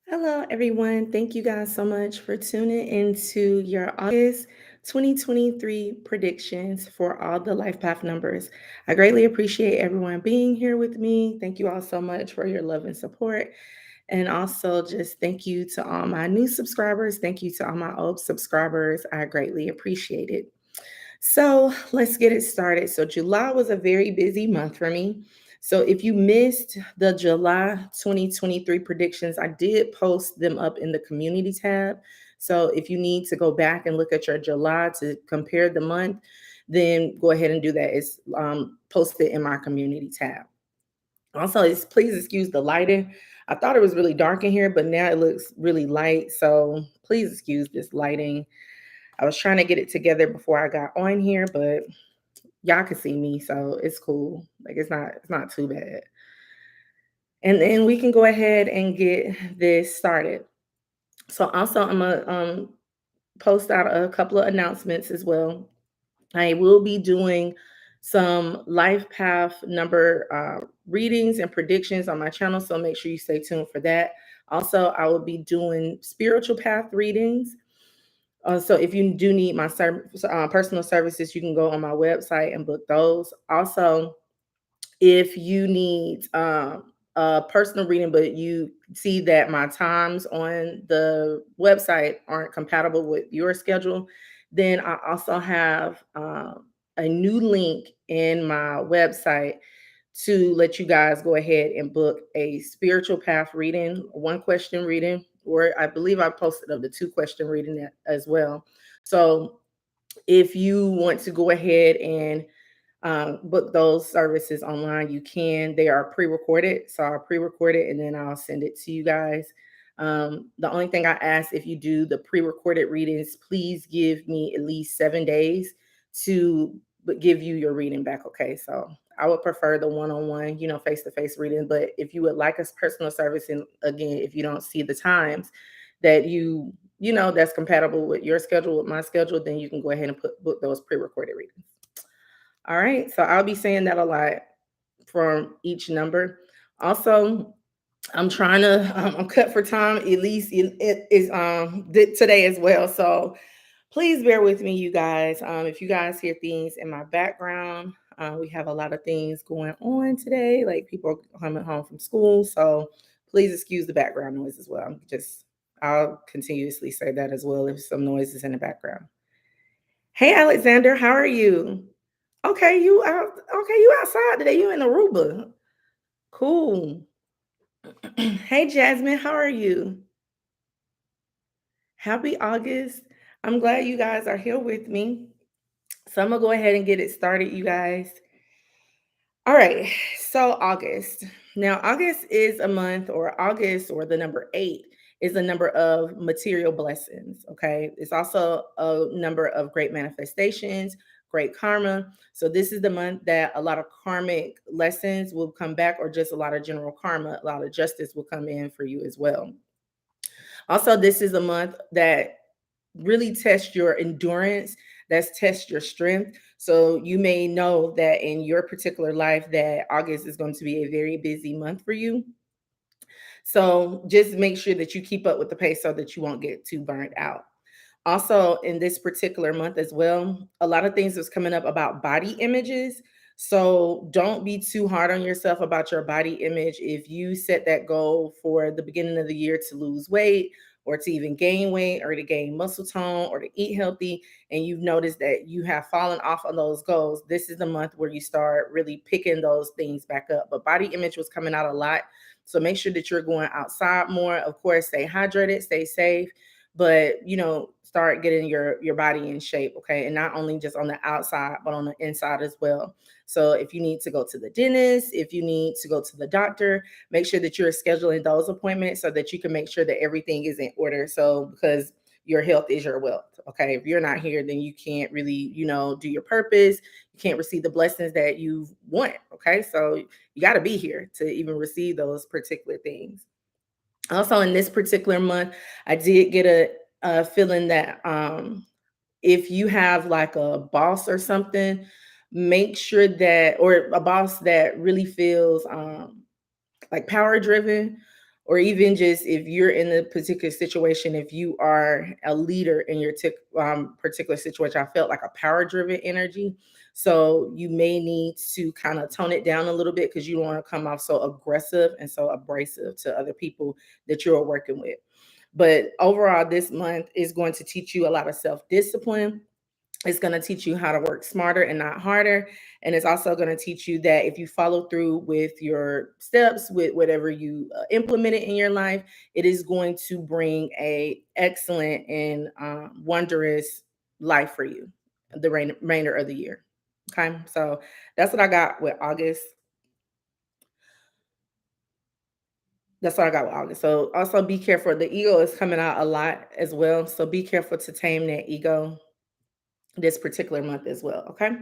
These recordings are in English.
Hello, everyone. Thank you guys so much for tuning into your August 2023 predictions for all the life path numbers. I greatly appreciate everyone being here with me. Thank you all so much for your love and support. And also, just thank you to all my new subscribers. Thank you to all my old subscribers. I greatly appreciate it. So let's get it started. So July was a very busy month for me. So if you missed the July 2023 predictions, I did post them up in the community tab. So if you need to go back and look at your July to compare the month, then go ahead and do that. It's posted in my community tab. Also, please excuse the lighting. I thought it was really dark in here, but now it looks really light. So please excuse this lighting. I was trying to get it together before I got on here, but y'all can see me, so it's cool. Like it's not too bad. And then we can go ahead and get this started. So also I'm gonna post out a couple of announcements as well. I will be doing some life path number readings and predictions on my channel, so make sure you stay tuned for that. Also, I will be doing spiritual path readings. So if you do need my personal services, you can go on my website and book those. Also, if you need a personal reading, but you see that my times on the website aren't compatible with your schedule, then I also have a new link in my website to let you guys go ahead and book a spiritual path reading, one question reading, or I believe I posted of the two-question reading as well. So if you want to go ahead and book those services online, you can. They are pre-recorded, so I'll pre-record it and then I'll send it to you guys. The only thing I ask, if you do the pre-recorded readings, please give me at least 7 days to give you your reading back. Okay, so I would prefer the one-on-one, face-to-face reading. But if you would like a personal service, and again, if you don't see the times that that's compatible with your schedule, with my schedule, then you can go ahead and book those pre-recorded readings. All right. So I'll be saying that a lot from each number. Also, I'm cut for time, at least it is today as well. So please bear with me, you guys. If you guys hear things in my background, we have a lot of things going on today, like people coming home from school. So please excuse the background noise as well. I'll continuously say that as well if some noise is in the background. Hey, Alexander, how are you? Okay, you out. Okay, you outside today. You in Aruba. Cool. Hey, Jasmine, how are you? Happy August. I'm glad you guys are here with me. So I'm gonna go ahead and get it started, you guys. All right. So August. Now, August is a month, or August, or the number 8 is a number of material blessings. Okay. It's also a number of great manifestations, great karma. So this is the month that a lot of karmic lessons will come back, or just a lot of general karma, a lot of justice will come in for you as well. Also, this is a month that really tests your endurance, that's test your strength. So you may know that in your particular life that August is going to be a very busy month for you. So just make sure that you keep up with the pace so that you won't get too burnt out. Also, in this particular month as well, a lot of things was coming up about body images. So don't be too hard on yourself about your body image. If you set that goal for the beginning of the year to lose weight, or to even gain weight, or to gain muscle tone, or to eat healthy, and you've noticed that you have fallen off on those goals, this is the month where you start really picking those things back up. But body image was coming out a lot. So make sure that you're going outside more. Of course, stay hydrated, stay safe, but start getting your body in shape. Okay, and not only just on the outside but on the inside as well. So if you need to go to the dentist, if you need to go to the doctor, make sure that you're scheduling those appointments so that you can make sure that everything is in order. So because your health is your wealth. Okay, if you're not here, then you can't really do your purpose. You can't receive the blessings that you want. Okay, so you got to be here to even receive those particular things. Also, in this particular month, I did get a feeling that if you have like a boss or something, make sure that, or a boss that really feels like power driven, or even just if you're in a particular situation, if you are a leader in your particular situation, I felt like a power driven energy. So you may need to kind of tone it down a little bit because you don't want to come off so aggressive and so abrasive to other people that you're working with. But overall, this month is going to teach you a lot of self discipline. It's going to teach you how to work smarter and not harder. And it's also going to teach you that if you follow through with your steps, with whatever you implemented in your life, it is going to bring a excellent and wondrous life for you the remainder of the year. Okay, so that's what I got with August. That's what I got with August. So also be careful. The ego is coming out a lot as well. So be careful to tame that ego this particular month as well. Okay.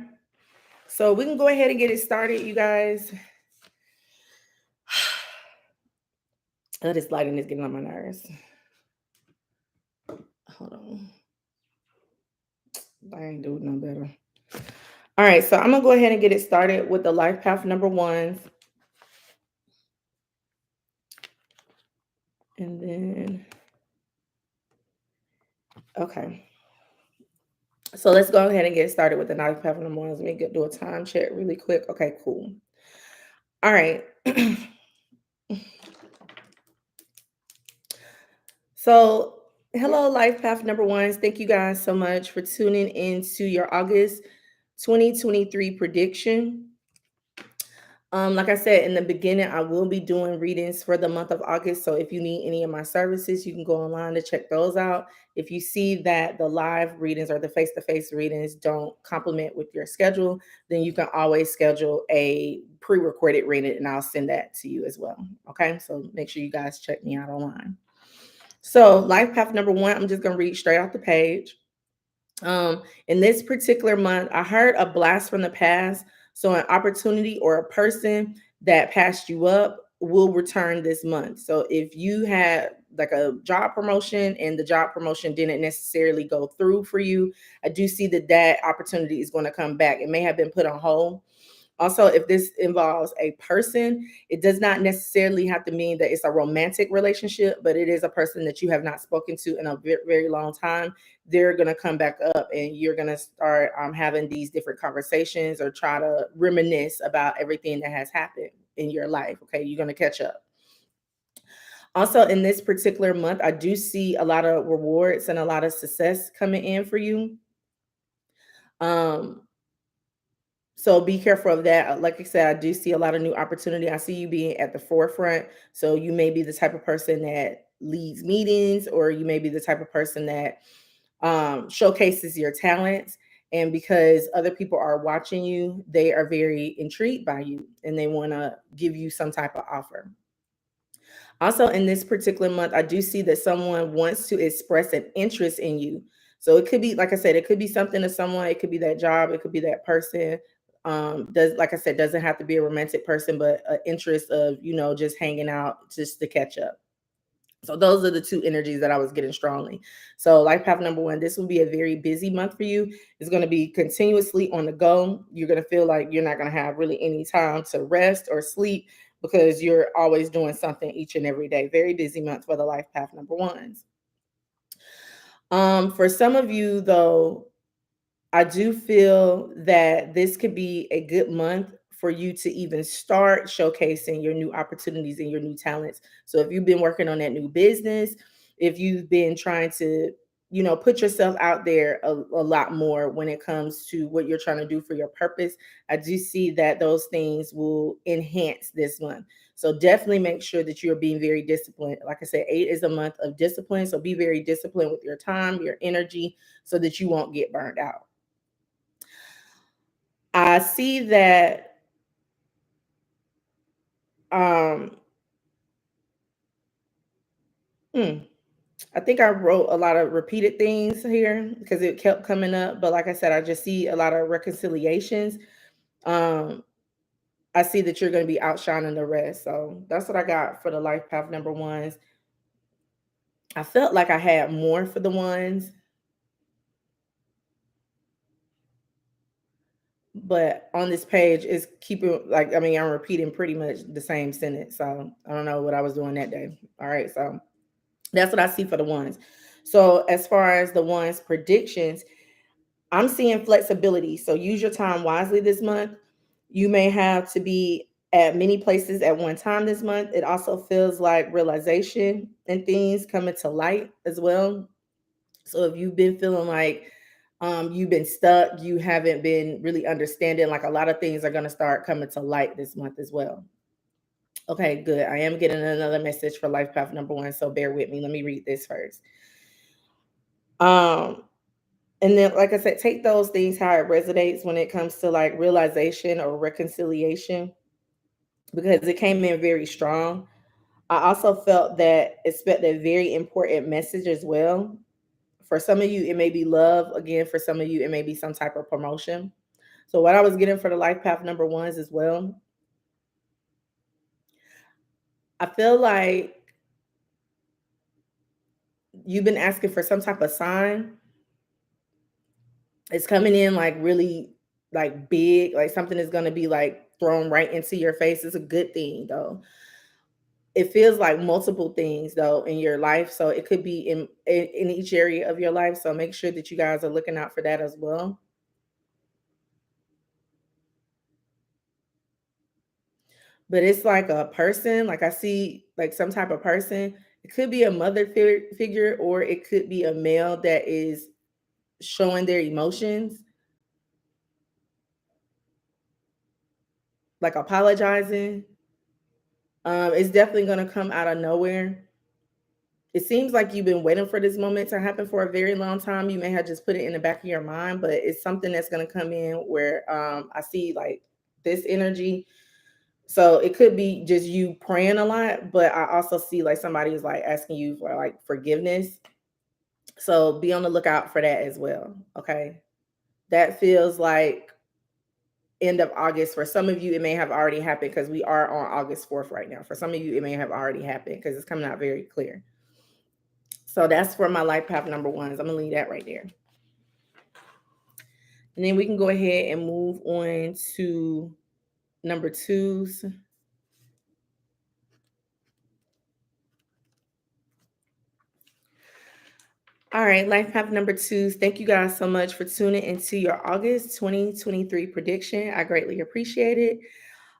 So we can go ahead and get it started, you guys. Oh, this lighting is getting on my nerves. Hold on. I ain't doing no better. All right, so I'm gonna go ahead and get it started with the life path number ones. And then, okay. So let's go ahead and get started with the life path number ones. Let me do a time check really quick. Okay, cool. All right. So, hello, life path number ones. Thank you guys so much for tuning into your August 2023 prediction. Like I said in the beginning, I will be doing readings for the month of August. So if you need any of my services, you can go online to check those out. If you see that the live readings or the face-to-face readings don't complement with your schedule, then you can always schedule a pre-recorded reading and I'll send that to you as well. Okay, so make sure you guys check me out online. So life path number one, I'm just going to read straight off the page. In this particular month, I heard a blast from the past. So an opportunity or a person that passed you up will return this month. So if you had like a job promotion and the job promotion didn't necessarily go through for you, I do see that that opportunity is going to come back. It may have been put on hold. Also, if this involves a person, it does not necessarily have to mean that it's a romantic relationship, but it is a person that you have not spoken to in a very, very long time. They're going to come back up and you're going to start having these different conversations or try to reminisce about everything that has happened in your life. Okay, you're going to catch up. Also, in this particular month, I do see a lot of rewards and a lot of success coming in for you. Um, So be careful of that. Like I said, I do see a lot of new opportunity. I see you being at the forefront. So you may be the type of person that leads meetings, or you may be the type of person that showcases your talents. And because other people are watching you, they are very intrigued by you and they want to give you some type of offer. Also, in this particular month, I do see that someone wants to express an interest in you. So it could be, like I said, it could be something to someone. It could be that job. It could be that person. Does like I said, doesn't have to be a romantic person, but an interest of just hanging out, just to catch up. So those are the two energies that I was getting strongly. So life path number one, this will be a very busy month for you. It's going to be continuously on the go. You're going to feel like you're not going to have really any time to rest or sleep because you're always doing something each and every day. Very busy month for the life path number ones. For some of you though, I do feel that this could be a good month for you to even start showcasing your new opportunities and your new talents. So if you've been working on that new business, if you've been trying to, put yourself out there a lot more when it comes to what you're trying to do for your purpose, I do see that those things will enhance this month. So definitely make sure that you're being very disciplined. Like I said, 8 is a month of discipline. So be very disciplined with your time, your energy, so that you won't get burned out. I see that um hmm, I think I wrote a lot of repeated things here because it kept coming up. But like I said, I just see a lot of reconciliations. Um, I see that you're going to be outshining the rest. So that's what I got for the life path number ones. I felt like I had more for the ones, but on this page is keeping like, I mean, I'm repeating pretty much the same sentence. So I don't know what I was doing that day. All right. So that's what I see for the ones. So as far as the ones predictions, I'm seeing flexibility. So use your time wisely this month. You may have to be at many places at one time this month. It also feels like realization and things coming to light as well. So if you've been feeling like you've been stuck, you haven't been really understanding, like a lot of things are going to start coming to light this month as well. Okay, good. I am getting another message for life path number one. So bear with me. Let me read this first. Um, And then, like I said, take those things how it resonates when it comes to like realization or reconciliation, because it came in very strong. I also felt that expect a very important message as well. For some of you, it may be love. Again, for some of you, it may be some type of promotion. So, what I was getting for the life path number ones as well, I feel like you've been asking for some type of sign. It's coming in like really like big, like something is going to be like thrown right into your face. It's a good thing though. It feels like multiple things though in your life, so it could be in each area of your life, so make sure that you guys are looking out for that as well. But it's like a person, like I see like some type of person. It could be a mother figure, or it could be a male that is showing their emotions, like apologizing. It's definitely going to come out of nowhere. It seems like you've been waiting for this moment to happen for a very long time. You may have just put it in the back of your mind, but it's something that's going to come in where I see like this energy. So it could be just you praying a lot, but I also see like somebody is like asking you for like forgiveness. So be on the lookout for that as well. Okay. That feels like end of August. For some of you, it may have already happened because we are on August 4th right now. For some of you, it may have already happened because it's coming out very clear. So that's for my life path number ones. I'm gonna leave that right there. And then we can go ahead and move on to number twos. All right, life path number twos. Thank you guys so much for tuning into your August 2023 prediction. I greatly appreciate it.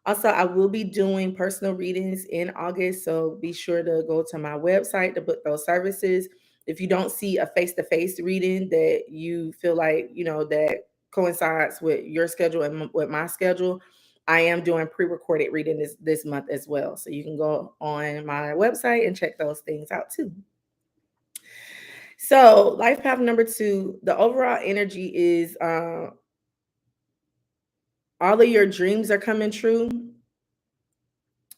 Also, I will be doing personal readings in August, so be sure to go to my website to book those services. If you don't see a face-to-face reading that you feel like, that coincides with your schedule and with my schedule, I am doing pre-recorded reading this month as well. So you can go on my website and check those things out too. So, life path number two, the overall energy is all of your dreams are coming true.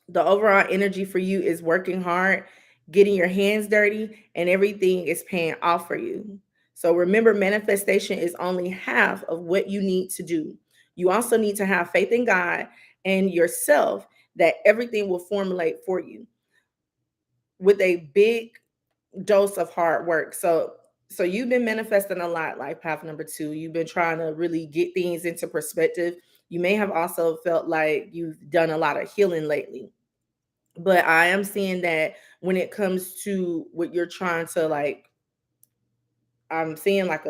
The overall energy for you is working hard, getting your hands dirty, and everything is paying off for you. So remember, manifestation is only half of what you need to do. You also need to have faith in God and yourself that everything will formulate for you with a big dose of hard work. So you've been manifesting a lot, like path number two. You've been trying to really get things into perspective. You may have also felt like you've done a lot of healing lately, but I am seeing that when it comes to what you're trying to like, I'm seeing like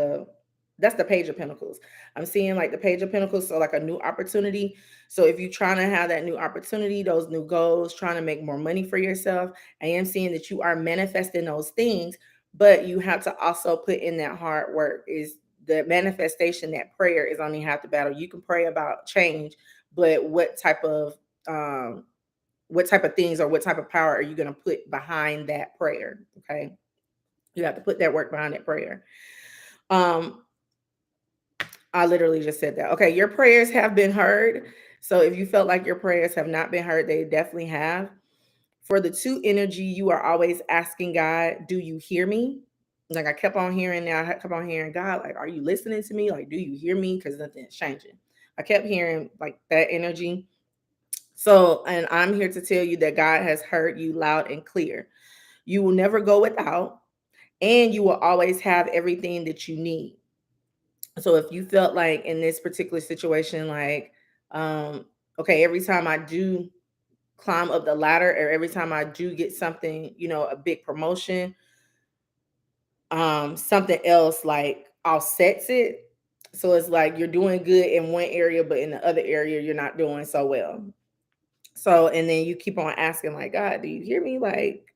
that's the page of pentacles. I'm seeing like the page of pentacles, so like a new opportunity. So if you're trying to have that new opportunity, those new goals, trying to make more money for yourself, I am seeing that you are manifesting those things, but you have to also put in that hard work. Is the manifestation, that prayer is only half the battle. You can pray about change, but um what type of things or what type of power are you going to put behind that prayer? Okay. You have to put that work behind that prayer. Um, I literally just said that. Okay. Your prayers have been heard. So if you felt like your prayers have not been heard, they definitely have. For the two energy, you are always asking God, do you hear me? Like I kept on hearing now, I kept on hearing God, like, are you listening to me? Like, do you hear me? Because nothing's changing. I kept hearing like that energy. So, and I'm here to tell you that God has heard you loud and clear. You will never go without, and you will always have everything that you need. So if you felt like in this particular situation, like, okay, every time I do climb up the ladder, or every time I do get something, a big promotion, something else like offsets it. So it's like you're doing good in one area, but in the other area, you're not doing so well. So, and then you keep on asking, like, God, do you hear me? Like,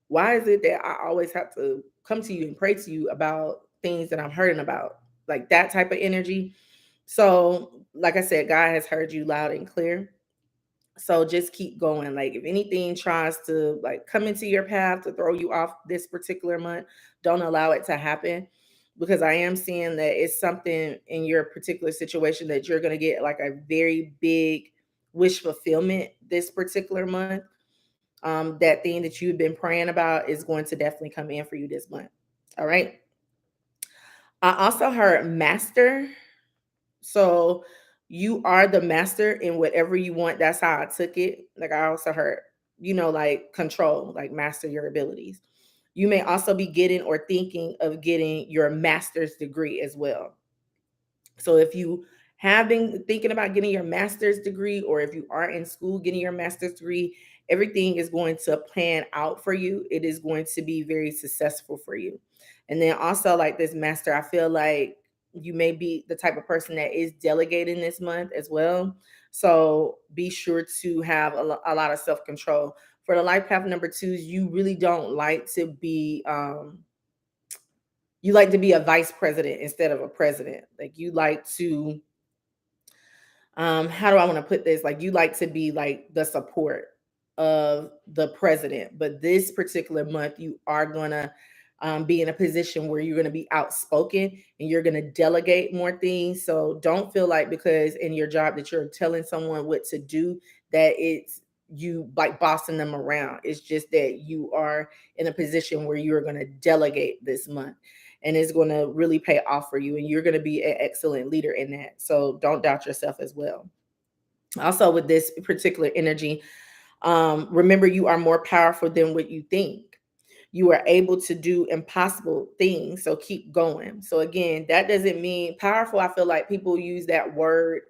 why is it that I always have to come to you and pray to you about things that I'm hurting about? Like that type of energy. So, like I said, God has heard you loud and clear. So just keep going. Like if anything tries to like come into your path to throw you off this particular month, don't allow it to happen, because I am seeing that it's something in your particular situation that you're going to get like a very big wish fulfillment this particular month. That thing that you've been praying about is going to definitely come in for you this month. All right. I also heard master. So you are the master in whatever you want. That's how I took it. Like I also heard, like control, like master your abilities. You may also be getting or thinking of getting your master's degree as well. So if you have been thinking about getting your master's degree, or if you are in school getting your master's degree, everything is going to plan out for you. It is going to be very successful for you. And then also, like this master, I feel like you may be the type of person that is delegating this month as well. So be sure to have a lot of self control. For the life path number twos, you really don't like to be you like to be a vice president instead of a president. Like you like to, how do I want to put this? Like you like to be like the support of the president, but this particular month you are gonna be in a position where you're gonna be outspoken and you're gonna delegate more things. So don't feel like because in your job that you're telling someone what to do, that it's you like bossing them around. It's just that you are in a position where you're gonna delegate this month, and it's going to really pay off for you, and you're going to be an excellent leader in that. So don't doubt yourself as well. Also with this particular energy, remember you are more powerful than what you think. You are able to do impossible things, so keep going. So again, that doesn't mean powerful. I feel like people use that word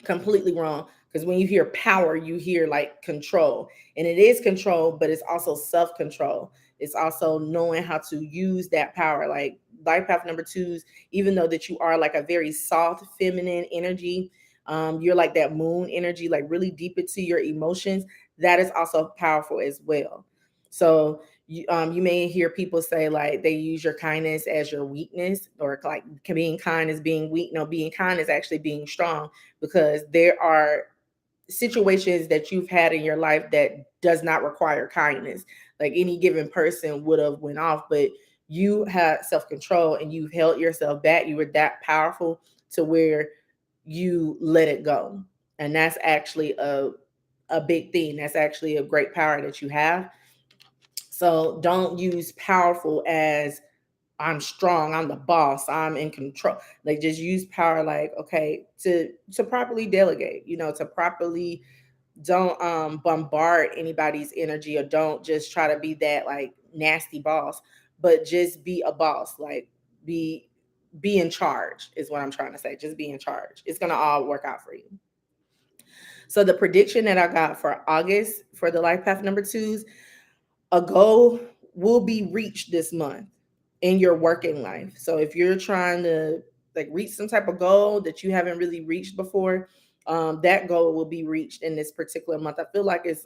completely wrong, because when you hear power you hear like control, and it is control, but it's also self-control. It's also knowing how to use that power. Like life path number twos, even though that you are like a very soft feminine energy, you're like that moon energy, like really deep into your emotions. That is also powerful as well. So you may hear people say like they use your kindness as your weakness, or like being kind is being weak. No, being kind is actually being strong, because there are situations that you've had in your life that does not require kindness. Like any given person would have went off, but you had self-control and you held yourself back. You were that powerful to where you let it go. And that's actually a big thing. That's actually a great power that you have. So don't use powerful as I'm strong, I'm the boss, I'm in control. Like just use power like, okay, to properly delegate, to properly don't bombard anybody's energy, or don't just try to be that like nasty boss, but just be a boss. Like be be in charge is what I'm trying to say. Just be in charge. It's going to all work out for you. So the prediction that I got for August for the life path number twos, a goal will be reached this month in your working life. So if you're trying to like reach some type of goal that you haven't really reached before, that goal will be reached in this particular month. I feel like it's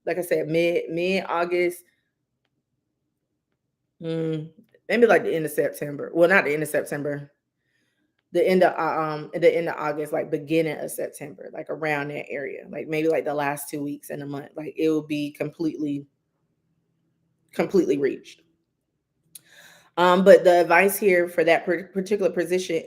like I said, mid August, mm, maybe like the end of September. Well, not the end of September, the end of August, like beginning of September, like around that area, like maybe like the last 2 weeks in the month, like it will be completely reached. But the advice here for that particular position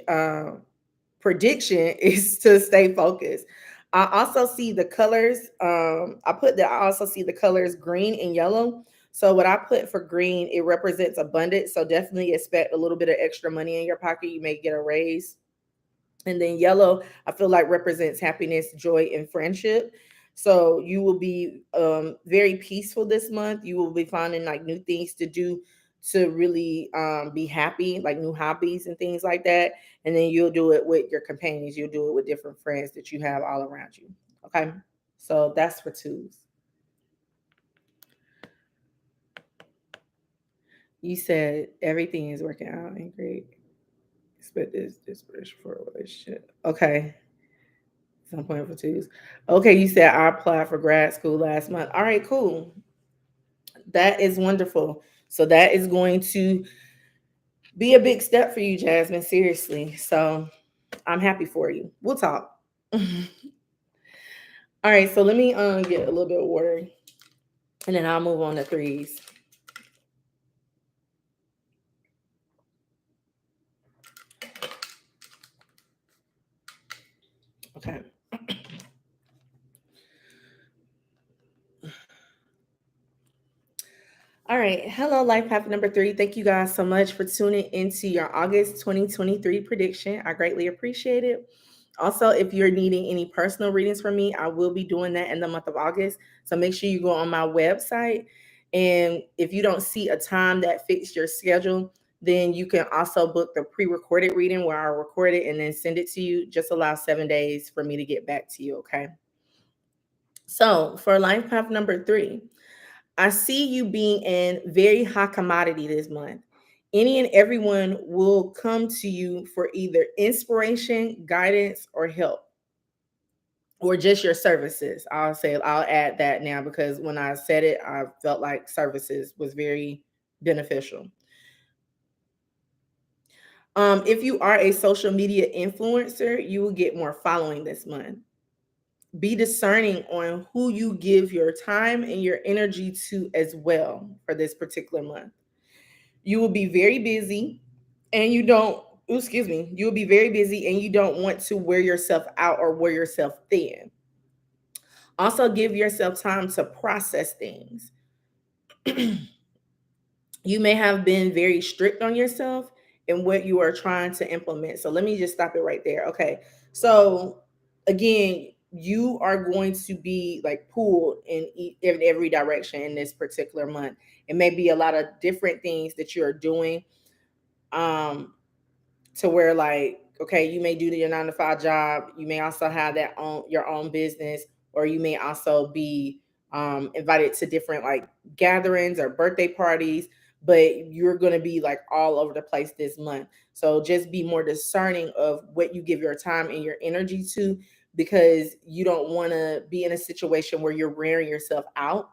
prediction is to stay focused. I also see the colors. I also see the colors green and yellow. So what I put for green, it represents abundance. So definitely expect a little bit of extra money in your pocket. You may get a raise. And then yellow, I feel like represents happiness, joy, and friendship. So you will be very peaceful this month. You will be finding like new things to do to really be happy, like new hobbies and things like that. And then you'll do it with your companions. You'll do it with different friends that you have all around you. Okay. So that's for twos. You said everything is working out and great. Expect this desperation for a relationship. Okay. Some point for twos. Okay, you said I applied for grad school last month. All right, cool. That is wonderful. So that is going to be a big step for you, Jasmine. Seriously. So I'm happy for you. We'll talk. All right, so let me get a little bit of water and then I'll move on to threes. Okay. All right. Hello, Life Path number three. Thank you guys so much for tuning into your August 2023 prediction. I greatly appreciate it. Also, if you're needing any personal readings from me, I will be doing that in the month of August. So make sure you go on my website. And if you don't see a time that fits your schedule, then you can also book the pre recorded reading where I record it and then send it to you. Just allow 7 days for me to get back to you. Okay. So for Life Path number three, I see you being in very high commodity this month. Any and everyone will come to you for either inspiration, guidance, or help, or just your services. I'll add that now because when I said it, I felt like services was very beneficial. If you are a social media influencer, you will get more following this month. Be discerning on who you give your time and your energy to as well for this particular month. You will be very busy and you don't, excuse me, you will be very busy and you don't want to wear yourself out or wear yourself thin. Also, give yourself time to process things. You may have been very strict on yourself and what you are trying to implement. So, let me just stop it right there. Okay. So, again, you are going to be like pulled in every direction in this particular month. It may be a lot of different things that you're doing. To where like, okay, you may do your 9 to 5 job, you may also have that own your own business, or you may also be invited to different like gatherings or birthday parties, but you're going to be like all over the place this month. So just be more discerning of what you give your time and your energy to, because you don't want to be in a situation where you're wearing yourself out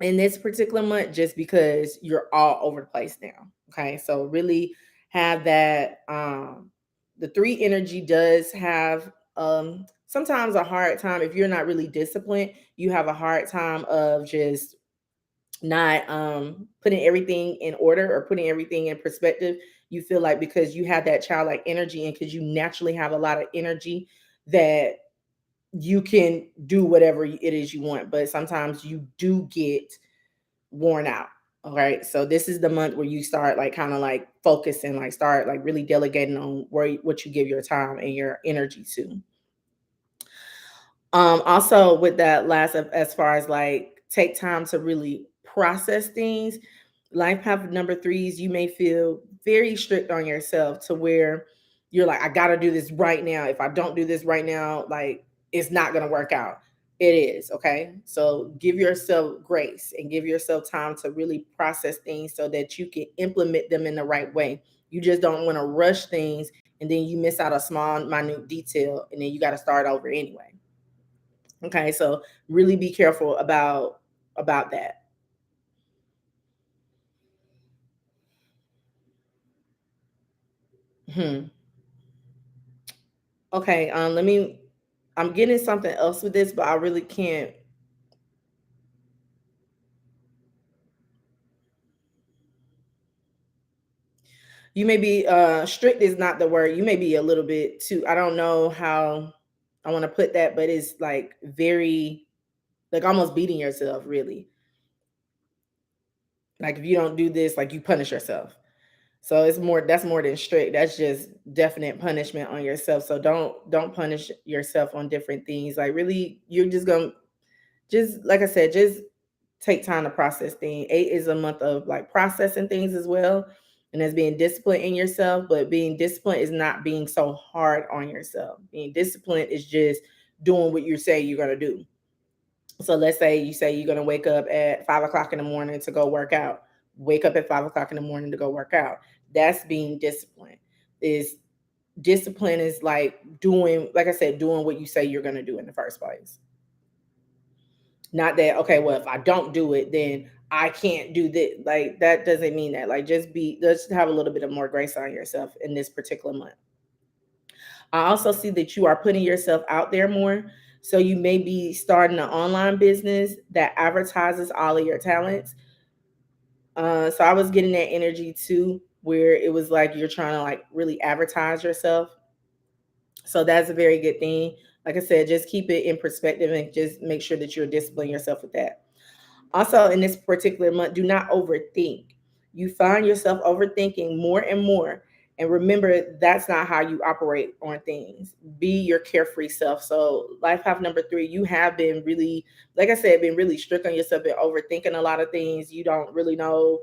in this particular month just because you're all over the place now. Okay. So really have that the three energy does have sometimes a hard time if you're not really disciplined. You have a hard time of just not putting everything in order or putting everything in perspective. You feel like because you have that childlike energy and because you naturally have a lot of energy that you can do whatever it is you want, but sometimes you do get worn out. All right. So this is the month where you start like kind of like focusing, like start like really delegating on what you give your time and your energy to. Also with that last as far as like take time to really process things, life path number threes, you may feel very strict on yourself to where you're like, I gotta do this right now. If I don't do this right now, like it's not gonna work out. It is, okay? So give yourself grace and give yourself time to really process things so that you can implement them in the right way. You just don't want to rush things and then you miss out a small minute detail and then you got to start over anyway. Okay, so really be careful about that. Hmm. Okay, let me. I'm getting something else with this, but I really can't. You may be strict is not the word. You may be a little bit too. I don't know how I want to put that, but it's like very like almost beating yourself. Really, like if you don't do this, like you punish yourself. So it's more that's more than strict. That's just definite punishment on yourself. So don't punish yourself on different things. Like really you're just going to just like I said, just take time to process things. 8 is a month of like processing things as well. And as being disciplined in yourself, but being disciplined is not being so hard on yourself. Being disciplined is just doing what you say you're gonna do. So let's say you say you're gonna wake up at 5 o'clock in the morning to go work out. Wake up at 5 o'clock in the morning to go work out. That's being disciplined. Is discipline is like doing, like I said, doing what you say you're gonna do in the first place. Not that, okay, well, if I don't do it, then I can't do this. Like that doesn't mean that. Like let's have a little bit of more grace on yourself in this particular month. I also see that you are putting yourself out there more. So you may be starting an online business that advertises all of your talents. So I was getting that energy too, where it was like you're trying to like really advertise yourself. So that's a very good thing. Like I said, just keep it in perspective and just make sure that you're disciplining yourself with that. Also, in this particular month, do not overthink. You find yourself overthinking more and more. And remember, that's not how you operate on things. Be your carefree self. So, life path number 3, you have been really, like I said, been really strict on yourself, been overthinking a lot of things. You don't really know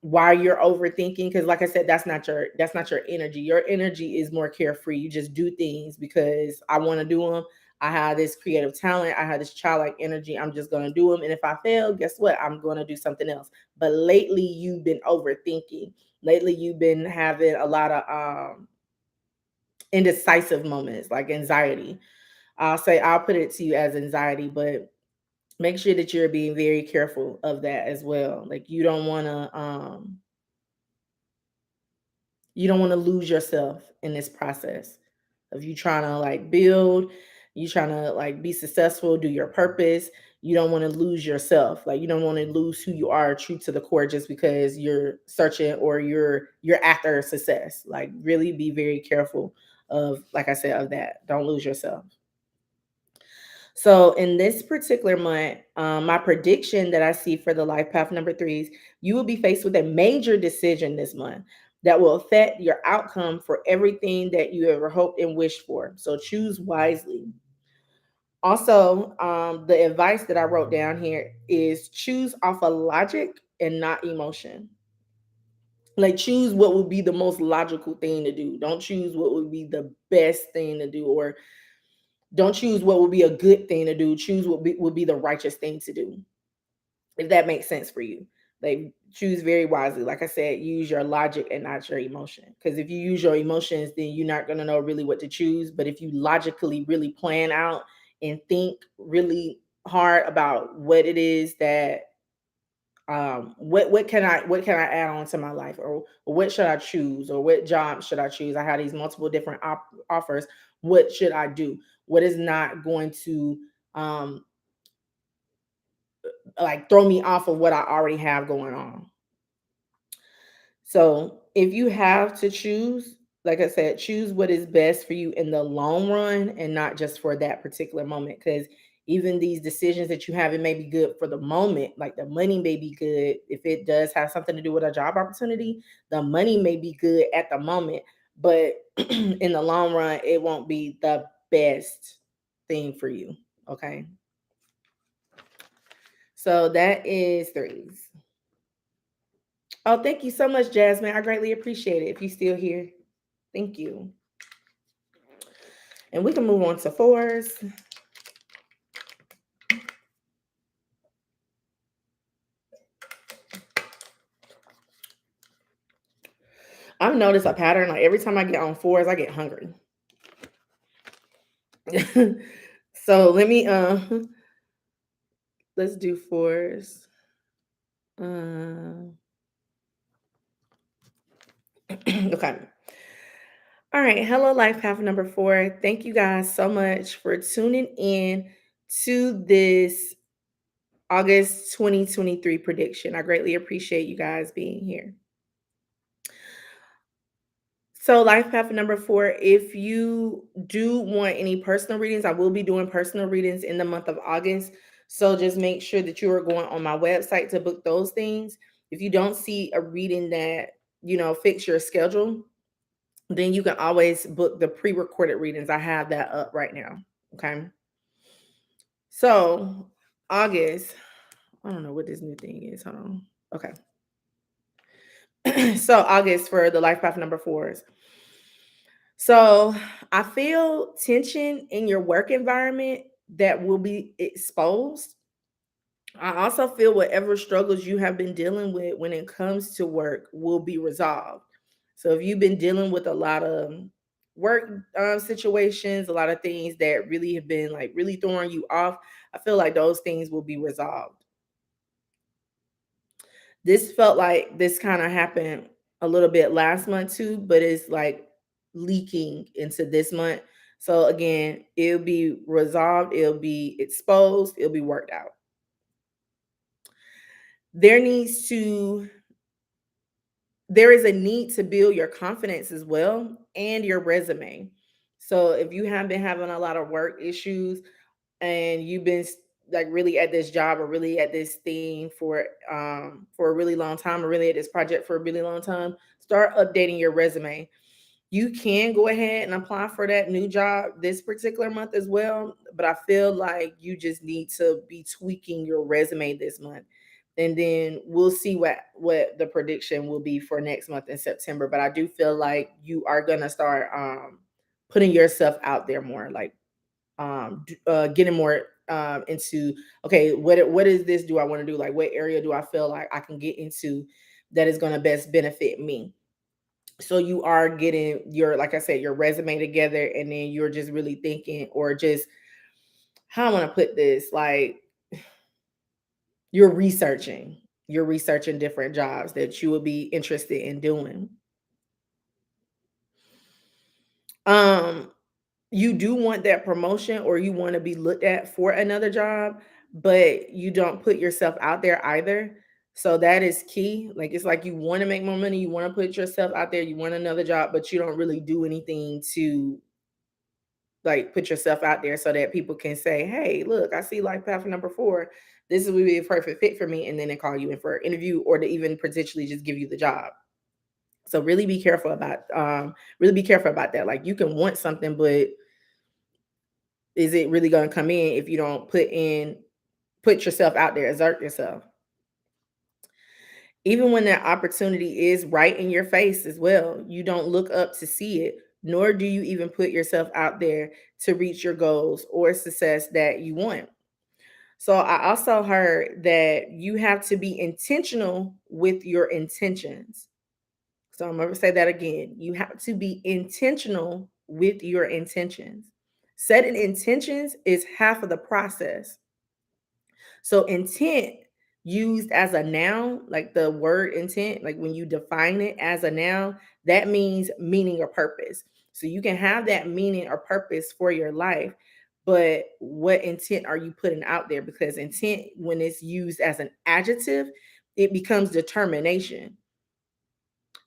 why you're overthinking, because like I said, that's not your energy. Your energy is more carefree. You just do things because I want to do them. I have this creative talent, I have this childlike energy, I'm just going to do them, and if I fail, guess what, I'm going to do something else. But lately you've been overthinking. Lately you've been having a lot of indecisive moments, like anxiety. I'll put it to you as anxiety, but make sure that you're being very careful of that as well. Like you don't want to lose yourself in this process of you trying to like build, you trying to like be successful, do your purpose. You don't want to lose yourself. Like you don't want to lose who you are true to the core just because you're searching or you're after success. Like really be very careful of, like I said, of that. Don't lose yourself. So in this particular month, my prediction that I see for the life path number 3s, you will be faced with a major decision this month that will affect your outcome for everything that you ever hoped and wished for. So choose wisely. Also, the advice that I wrote down here is choose off of logic and not emotion. Like choose what would be the most logical thing to do. Don't choose what would be the best thing to do, or don't choose what would be a good thing to do. Choose what would be the righteous thing to do, if that makes sense for you. Like choose very wisely. Like I said, use your logic and not your emotion. Because if you use your emotions, then you're not going to know really what to choose. But if you logically really plan out and think really hard about what it is that what can I add on to my life, or what should I choose, or what job should I choose? I have these multiple different offers. What should I do? What is not going to um like throw me off of what I already have going on? So if you have to choose, like I said, choose what is best for you in the long run and not just for that particular moment. Because even these decisions that you have, it may be good for the moment. Like the money may be good. If it does have something to do with a job opportunity, the money may be good at the moment. But in the long run, it won't be the best thing for you. Okay. So that is 3s. Oh, thank you so much, Jasmine. I greatly appreciate it. If you still here, thank you. And we can move on to 4s. I've noticed a pattern. Like every time I get on 4s, I get hungry. So let me let's do 4s. Okay. All right. Hello, Life Path number 4. Thank you guys so much for tuning in to this August 2023 prediction. I greatly appreciate you guys being here. So, life path number 4, if you do want any personal readings, I will be doing personal readings in the month of August. So, just make sure that you are going on my website to book those things. If you don't see a reading that, fits your schedule, then you can always book the pre recorded readings. I have that up right now. Okay. So, August. I don't know what this new thing is. Hold on. Okay. So August for the life path number fours. So I feel tension in your work environment that will be exposed. I also feel whatever struggles you have been dealing with when it comes to work will be resolved. So if you've been dealing with a lot of work situations, a lot of things that really have been like really throwing you off, I feel like those things will be resolved. This felt like this kind of happened a little bit last month too, but it's like leaking into this month. So again, it'll be resolved, it'll be exposed, it'll be worked out. There needs to there is a need to build your confidence as well and your resume. So if you have been having a lot of work issues and you've been like really at this job or really at this thing for a really long time or really at this project for a really long time, start updating your resume. You can go ahead and apply for that new job this particular month as well, but I feel like you just need to be tweaking your resume this month. And then we'll see what the prediction will be for next month in September, but I do feel like you are going to start putting yourself out there more, like getting more into, okay, what is this do I want to do, like what area do I feel like I can get into that is going to best benefit me. So you are getting your, like I said, your resume together, and then you're just really thinking, or just how I want to put this, like you're researching different jobs that you would be interested in doing. um you do want that promotion, or you want to be looked at for another job, but you don't put yourself out there either. So that is key. Like it's like you want to make more money, you want to put yourself out there, you want another job, but you don't really do anything to like put yourself out there so that people can say, "Hey, look, I see life path number four. This would be a perfect fit for me," and then they call you in for an interview, or to even potentially just give you the job. So really be careful about that. Like you can want something, but is it really going to come in if you don't put yourself out there, exert yourself? Even when that opportunity is right in your face as well, you don't look up to see it, nor do you even put yourself out there to reach your goals or success that you want. So I also heard that you have to be intentional with your intentions. So I'm going to say that again. You have to be intentional with your intentions. Setting intentions is half of the process. So intent used as a noun, like the word intent, like when you define it as a noun, that means meaning or purpose. So you can have that meaning or purpose for your life, but what intent are you putting out there? Because intent, when it's used as an adjective, it becomes determination.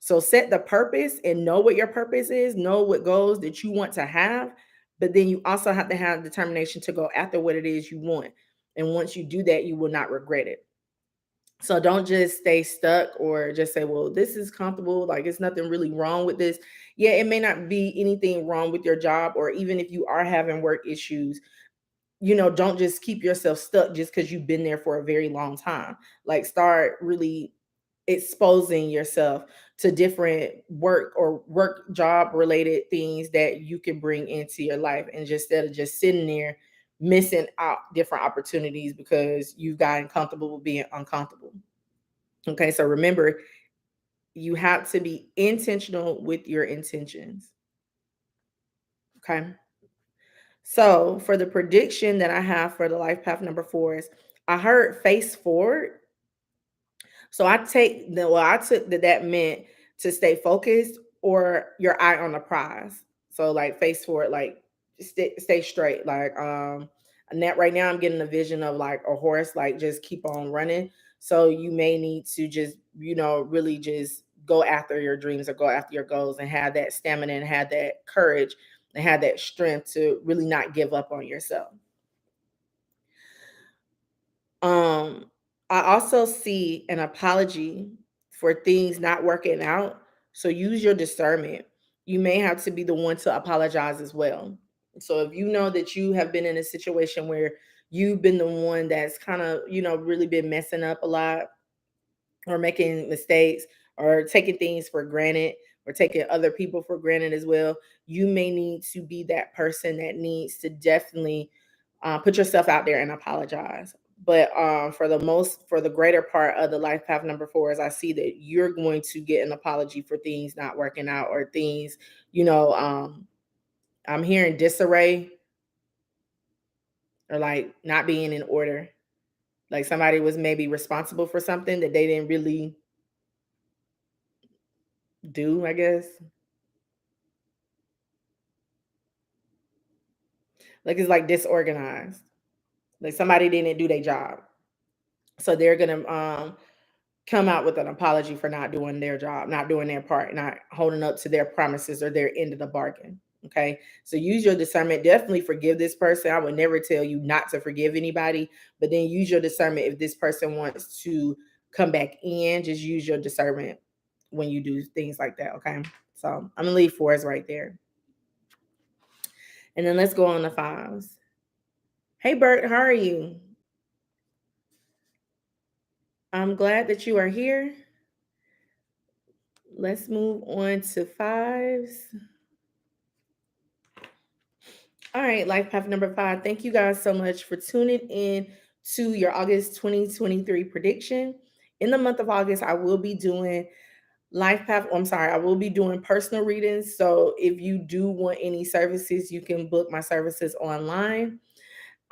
So set the purpose and know what your purpose is, know what goals that you want to have, but then you also have to have determination to go after what it is you want. And once you do that, you will not regret it. So don't just stay stuck or just say, well, this is comfortable. Like it's nothing really wrong with this. Yeah, it may not be anything wrong with your job, or even if you are having work issues, don't just keep yourself stuck just because you've been there for a very long time. Like start really exposing yourself to different work or work job related things that you can bring into your life, and just instead of just sitting there missing out different opportunities because you've gotten comfortable with being uncomfortable. Okay, so remember, you have to be intentional with your intentions. Okay, so for the prediction that I have for the life path number four is, I heard face forward. So I took that meant to stay focused or your eye on the prize. So like face forward, like stay straight. Like and that right now I'm getting a vision of like a horse, like just keep on running. So you may need to just, really just go after your dreams or go after your goals and have that stamina and have that courage and have that strength to really not give up on yourself. Um, I also see an apology for things not working out. So use your discernment. You may have to be the one to apologize as well. So if you know that you have been in a situation where you've been the one that's kind of, really been messing up a lot, or making mistakes, or taking things for granted, or taking other people for granted as well. You may need to be that person that needs to definitely put yourself out there and apologize. But for the greater part of the life path number four, is I see that you're going to get an apology for things not working out, or things, you know, um, I'm hearing disarray, or like not being in order. Like somebody was maybe responsible for something that they didn't really do, I guess. Like it's like disorganized. Like somebody didn't do their job. So they're gonna come out with an apology for not doing their job, not doing their part, not holding up to their promises or their end of the bargain. Okay. So use your discernment. Definitely forgive this person. I would never tell you not to forgive anybody, but then use your discernment. If this person wants to come back in, just use your discernment when you do things like that. Okay. So I'm gonna leave fours right there. And then let's go on to fives. Hey Bert, how are you? I'm glad that you are here. Let's move on to fives. All right, life path number five. Thank you guys so much for tuning in to your August 2023 prediction. In the month of August, I will be doing life path. I'm sorry, I will be doing personal readings. So if you do want any services, you can book my services online.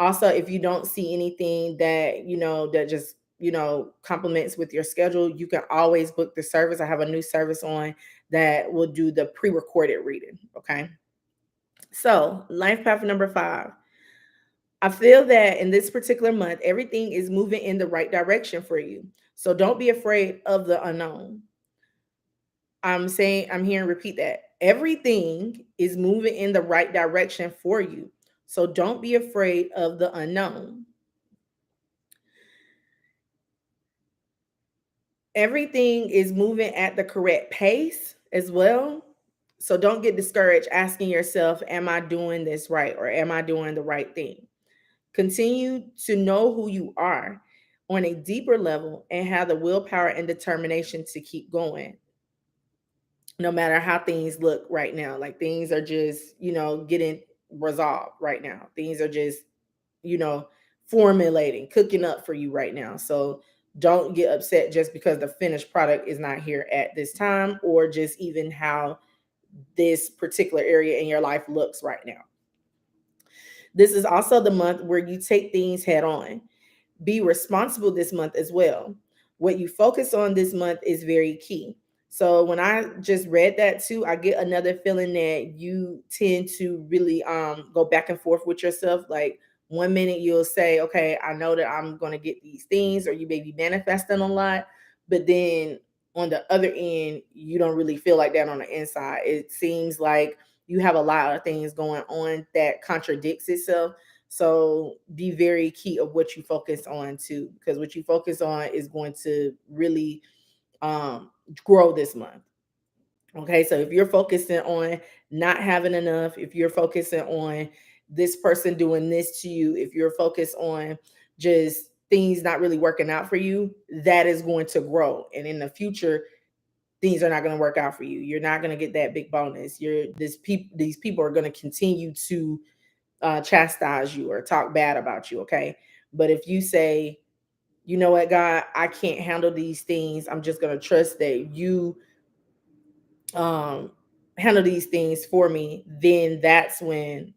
Also, if you don't see anything that, that just, complements with your schedule, you can always book the service. I have a new service on that will do the pre-recorded reading. Okay. So, life path number five. I feel that in this particular month, everything is moving in the right direction for you. So don't be afraid of the unknown. I'm hearing repeat that. Everything is moving in the right direction for you. So don't be afraid of the unknown. Everything is moving at the correct pace as well. So don't get discouraged asking yourself, am I doing this right, or am I doing the right thing? Continue to know who you are on a deeper level and have the willpower and determination to keep going, no matter how things look right now. Like things are just, getting resolved right now. Things are just, you know, formulating, cooking up for you right now. So don't get upset just because the finished product is not here at this time, or just even how this particular area in your life looks right now. This is also the month where you take things head on. Be responsible this month as well. What you focus on this month is very key. So when I just read that too, I get another feeling that you tend to really go back and forth with yourself. Like one minute you'll say, okay, I know that I'm going to get these things, or you may be manifesting a lot, but then on the other end, you don't really feel like that on the inside. It seems like you have a lot of things going on that contradicts itself. So be very key of what you focus on too, because what you focus on is going to really um, grow this month. Okay, so if you're focusing on not having enough, if you're focusing on this person doing this to you, if you're focused on just things not really working out for you, that is going to grow. And in the future, things are not going to work out for you. You're not going to get that big bonus. These people are going to continue to chastise you or talk bad about you. Okay, but if you say, you know what, God, I can't handle these things. I'm just going to trust that you um, handle these things for me. Then that's when,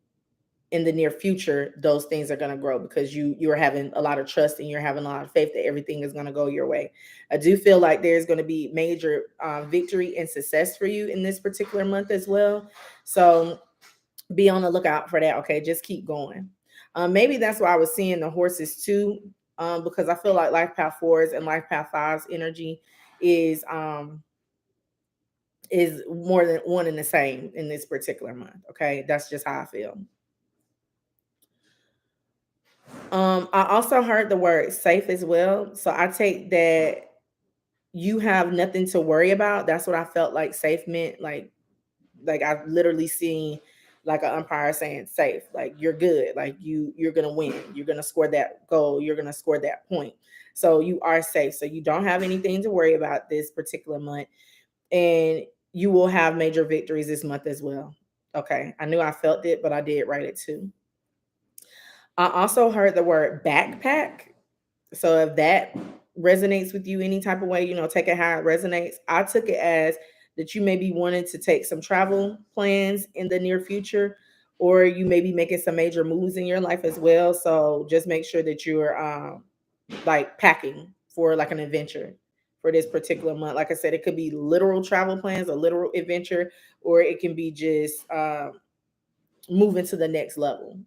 in the near future, those things are going to grow, because you're having a lot of trust and you're having a lot of faith that everything is going to go your way. I do feel like there's going to be major victory and success for you in this particular month as well. So be on the lookout for that. Okay, just keep going. Maybe that's why I was seeing the horses too, because I feel like life path fours and life path fives energy is more than one and the same in this particular month. Okay, that's just how I feel. I also heard the word safe as well. So I take that you have nothing to worry about. That's what I felt like safe meant. Like I've literally seen like an umpire saying safe, like you're good, like you're gonna win, you're gonna score that goal, you're gonna score that point. So you are safe. So you don't have anything to worry about this particular month. And you will have major victories this month as well. Okay. I knew I felt it, but I did write it too. I also heard the word backpack. So if that resonates with you any type of way, take it how it resonates. I took it as that you may be wanting to take some travel plans in the near future, or you may be making some major moves in your life as well. So just make sure that you're like packing for like an adventure for this particular month. Like I said, it could be literal travel plans, a literal adventure, or it can be just moving to the next level.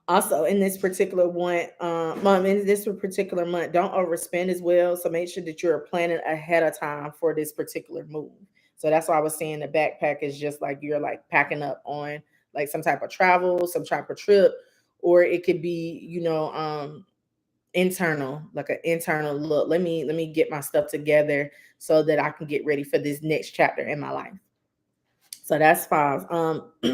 Also, in this particular one, in this particular month, don't overspend as well. So make sure that you're planning ahead of time for this particular move. So that's why I was saying the backpack is just like you're like packing up on like some type of travel, some type of trip, or it could be, internal, like an internal look. Let me get my stuff together so that I can get ready for this next chapter in my life. So that's five.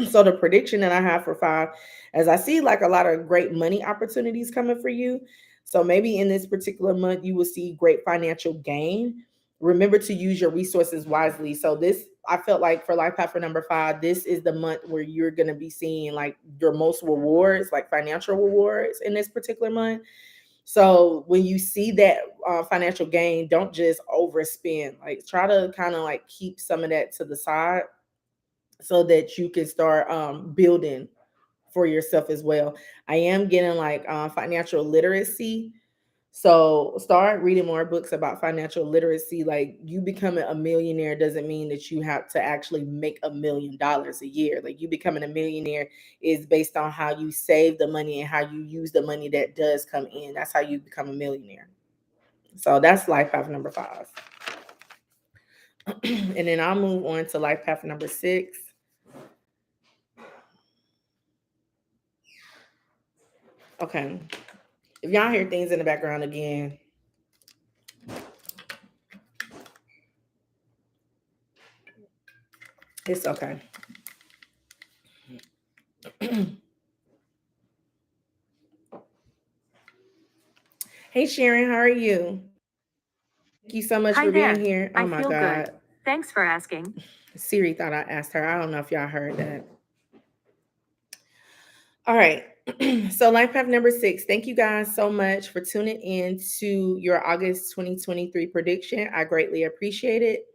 So the prediction that I have for five, as I see like a lot of great money opportunities coming for you. So maybe in this particular month, you will see great financial gain. Remember to use your resources wisely. So this, I felt like for life path for number five, this is the month where you're going to be seeing like your most rewards, like financial rewards in this particular month. So when you see that financial gain, don't just overspend. Like try to kind of like keep some of that to the side so that you can start building for yourself as well. I am getting like financial literacy. So start reading more books about financial literacy. Like you becoming a millionaire doesn't mean that you have to actually make $1 million a year. Like you becoming a millionaire is based on how you save the money and how you use the money that does come in. That's how you become a millionaire. So that's life path number five. And then I'll move on to life path number six. Okay. If y'all hear things in the background again, it's okay. Hey Sharon, how are you? Thank you so much Hi for being there. here. Oh I my feel good. God. Thanks for asking. Siri thought I asked her. I don't know if y'all heard that. All right. So life path number six. Thank you guys so much for tuning in to your August 2023 prediction. I greatly appreciate it.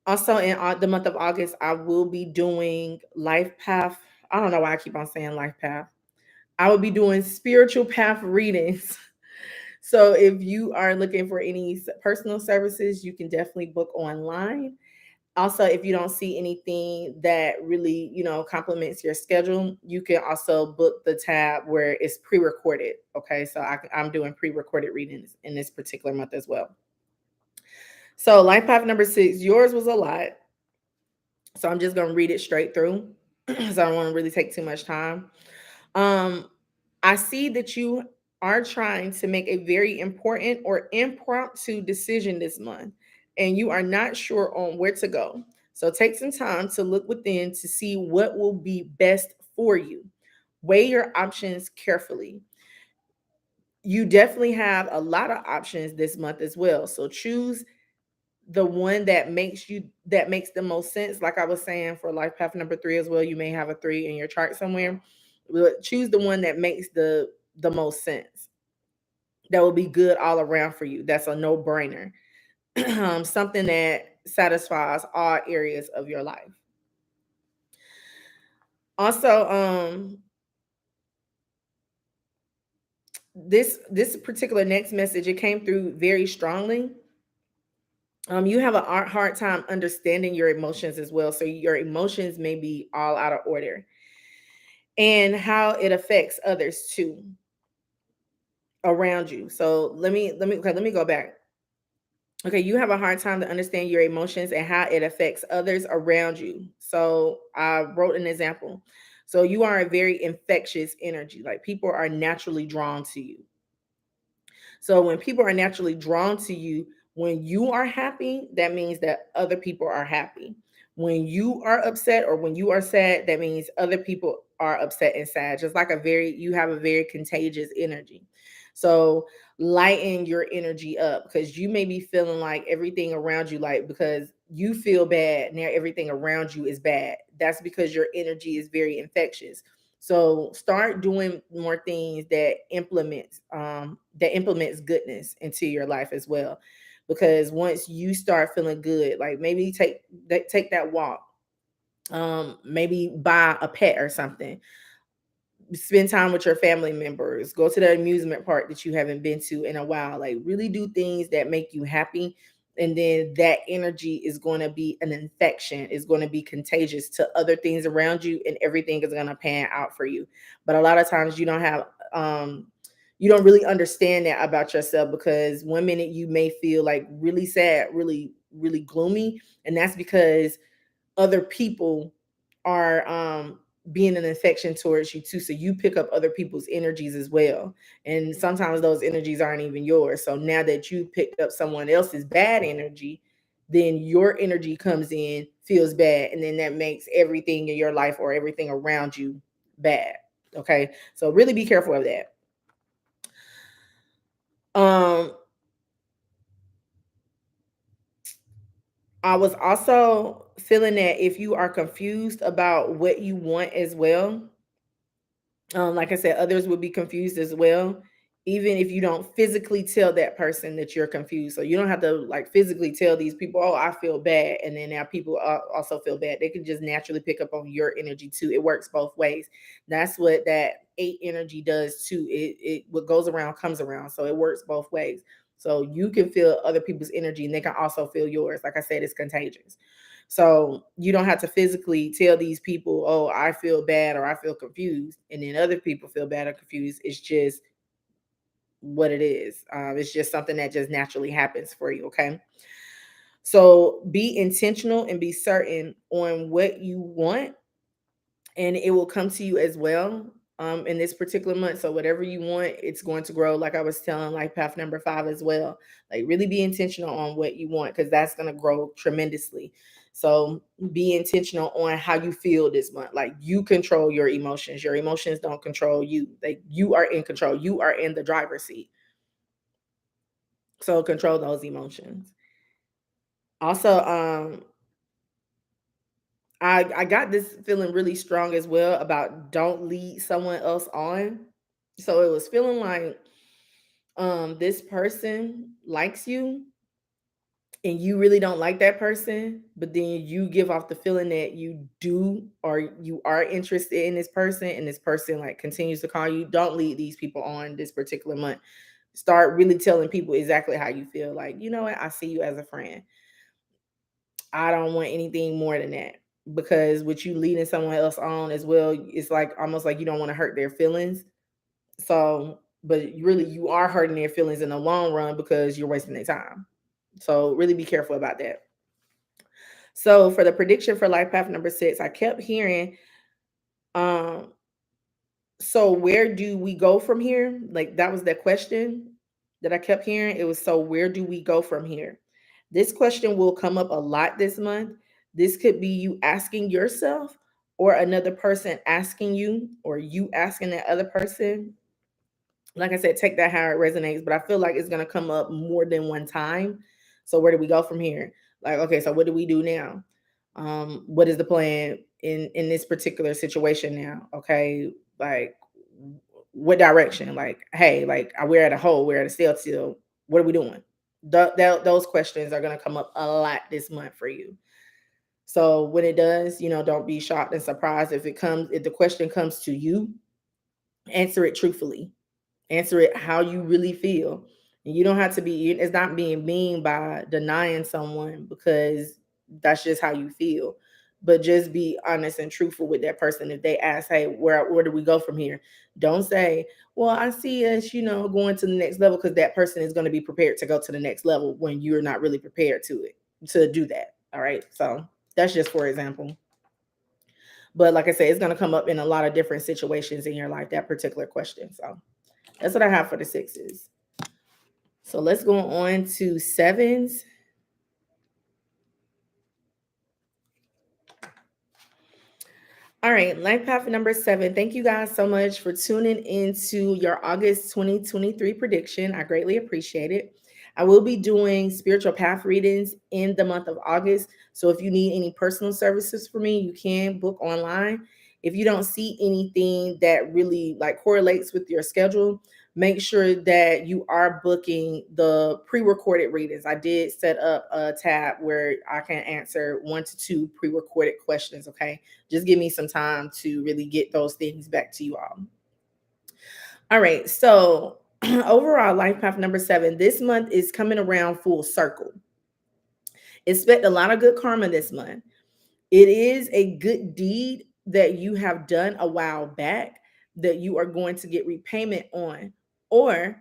Also, in the month of August, I will be doing life path. I don't know why I keep on saying life path. I will be doing spiritual path readings. So if you are looking for any personal services, you can definitely book online. Also, if you don't see anything that really, complements your schedule, you can also book the tab where it's pre-recorded. Okay, so I'm doing pre-recorded readings in this particular month as well. So life path number six, yours was a lot. So I'm just gonna read it straight through. So I don't want to really take too much time. Um, I see that you are trying to make a very important or impromptu decision this month, and you are not sure on where to go. So take some time to look within to see what will be best for you. Weigh your options carefully. You definitely have a lot of options this month as well. So choose the one that makes the most sense. Like I was saying for life path number three as well, you may have a three in your chart somewhere. But choose the one that makes the most sense. That will be good all around for you. That's a no brainer. Something that satisfies all areas of your life. Also, this particular next message, it came through very strongly. You have a hard time understanding your emotions as well. So your emotions may be all out of order, and how it affects others too around you. So let me go back. Okay, you have a hard time to understand your emotions and how it affects others around you. So I wrote an example. So you are a very infectious energy. Like people are naturally drawn to you. So when people are naturally drawn to you, when you are happy, that means that other people are happy. When you are upset or when you are sad, that means other people are upset and sad. Just like you have a very contagious energy. So lighten your energy up, because you may be feeling like everything around you, like because you feel bad, now everything around you is bad. That's because your energy is very infectious. So start doing more things that implements goodness into your life as well, because once you start feeling good, like maybe take that walk, maybe buy a pet or something, spend time with your family members, go to the amusement park that you haven't been to in a while, like really do things that make you happy. And then that energy is going to be an infection, is going to be contagious to other things around you, and everything is going to pan out for you. But a lot of times you don't really understand that about yourself, because one minute you may feel like really sad, really gloomy, and that's because other people are being an infection towards you too. So you pick up other people's energies as well. And sometimes those energies aren't even yours. So now that you picked up someone else's bad energy, then your energy comes in, feels bad, and then that makes everything in your life or everything around you bad. Okay. So really be careful of that. Um, I was also feeling that if you are confused about what you want as well, like I said, others would be confused as well, even if you don't physically tell that person that you're confused. So you don't have to like physically tell these people, "Oh, I feel bad," and then now people also feel bad. They can just naturally pick up on your energy too. It works both ways. That's what that eight energy does too. It what goes around comes around. So it works both ways. So you can feel other people's energy, and they can also feel yours. Like I said, it's contagious. So you don't have to physically tell these people, "Oh, I feel bad," or "I feel confused," and then other people feel bad or confused. It's just what it is. It's just something that just naturally happens for you. Okay. So be intentional and be certain on what you want, and it will come to you as well in this particular month. So whatever you want, it's going to grow. Like I was telling like path number 5 as well, like really be intentional on what you want, because that's going to grow tremendously. So be intentional on how you feel this month. Like you control your emotions don't control you. Like you are in control, you are in the driver's seat. So control those emotions. Also, I got this feeling really strong as well about don't lead someone else on. So it was feeling like this person likes you and you really don't like that person, but then you give off the feeling that you do, or you are interested in this person, and this person like continues to call you. Don't lead these people on this particular month. Start really telling people exactly how you feel. Like, you know what, I see you as a friend. I don't want anything more than that. Because with you leading someone else on as well, it's like almost like you don't want to hurt their feelings. So, but really you are hurting their feelings in the long run because you're wasting their time. So really be careful about that. So for the prediction for life path number 6, I kept hearing, um, so where do we go from here? Like that was the question that I kept hearing. It was, so where do we go from here? This question will come up a lot this month. This could be you asking yourself, or another person asking you, or you asking that other person. Like I said, take that how it resonates, but I feel like it's gonna come up more than one time. So where do we go from here? Like, okay, so what do we do now? What is the plan in this particular situation now? Okay, like what direction? Like, hey, like we're at a hole, we're at a standstill. What are we doing? Those questions are gonna come up a lot this month for you. So when it does, don't be shocked and surprised if the question comes to you, answer it truthfully. Answer it how you really feel. And you don't have to be, it's not being mean by denying someone because that's just how you feel. But just be honest and truthful with that person. If they ask, hey, where do we go from here? Don't say, well, I see us, going to the next level, because that person is going to be prepared to go to the next level when you're not really prepared to do that. All right. So that's just for example. But like I said, it's going to come up in a lot of different situations in your life, that particular question. So that's what I have for the 6s. So let's go on to 7s. All right, life path number 7. Thank you guys so much for tuning into your August 2023 prediction. I greatly appreciate it. I will be doing spiritual path readings in the month of August. So if you need any personal services for me, you can book online. If you don't see anything that really like correlates with your schedule, make sure that you are booking the pre-recorded readings. I did set up a tab where I can answer 1 to 2 pre-recorded questions, okay? Just give me some time to really get those things back to you all. All right. So, overall, life path number 7, this month is coming around full circle. Expect a lot of good karma this month. It is a good deed that you have done a while back that you are going to get repayment on, or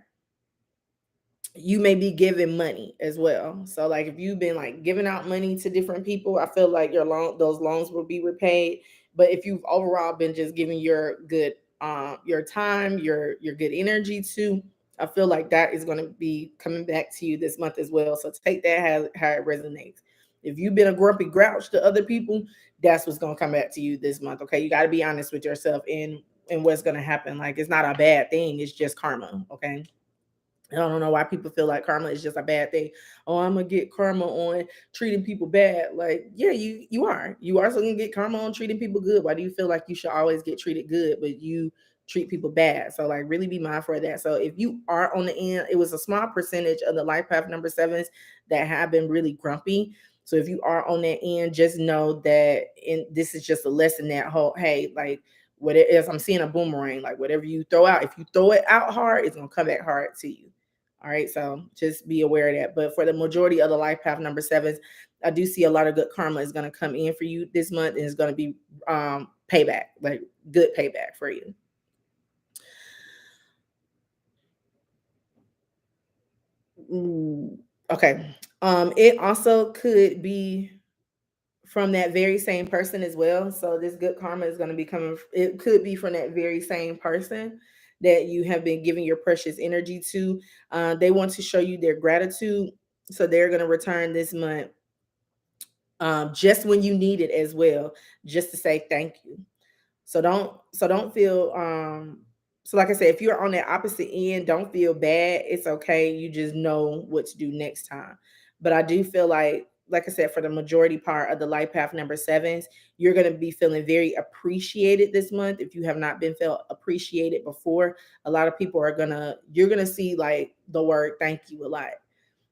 you may be giving money as well. So like if you've been like giving out money to different people, I feel like your loan those loans will be repaid. But if you've overall been just giving your good your time, your good energy to, I feel like that is going to be coming back to you this month as well. So take that how it resonates. If you've been a grumpy grouch to other people, that's what's going to come back to you this month. Okay, you got to be honest with yourself and what's going to happen. Like it's not a bad thing, it's just karma. Okay, I don't know why people feel like karma is just a bad thing. Oh, I'm gonna get karma on treating people bad. Like, yeah, you are. You are also gonna get karma on treating people good. Why do you feel like you should always get treated good, but you treat people bad? So, like, really be mindful of that. So, if you are on the end, it was a small percentage of the life path number 7s that have been really grumpy. So, if you are on that end, just know that this is just a lesson that whole hey, like what it is, I'm seeing a boomerang. Like whatever you throw out, if you throw it out hard, it's gonna come back hard to you. All right, so just be aware of that. But for the majority of the life path number 7s, I do see a lot of good karma is going to come in for you this month, and it's going to be payback, like good payback for you. Ooh, okay. It also could be from that very same person as well. So this good karma is going to be coming. It could be from that very same person that you have been giving your precious energy to. They want to show you their gratitude, so they're going to return this month just when you need it as well, just to say thank you. So don't feel so like I said, if you're on the opposite end, don't feel bad. It's okay. You just know what to do next time. But I do feel like I said, for the majority part of the life path number 7s, you're going to be feeling very appreciated this month. If you have not been felt appreciated before, a lot of people you're going to see like the word thank you a lot.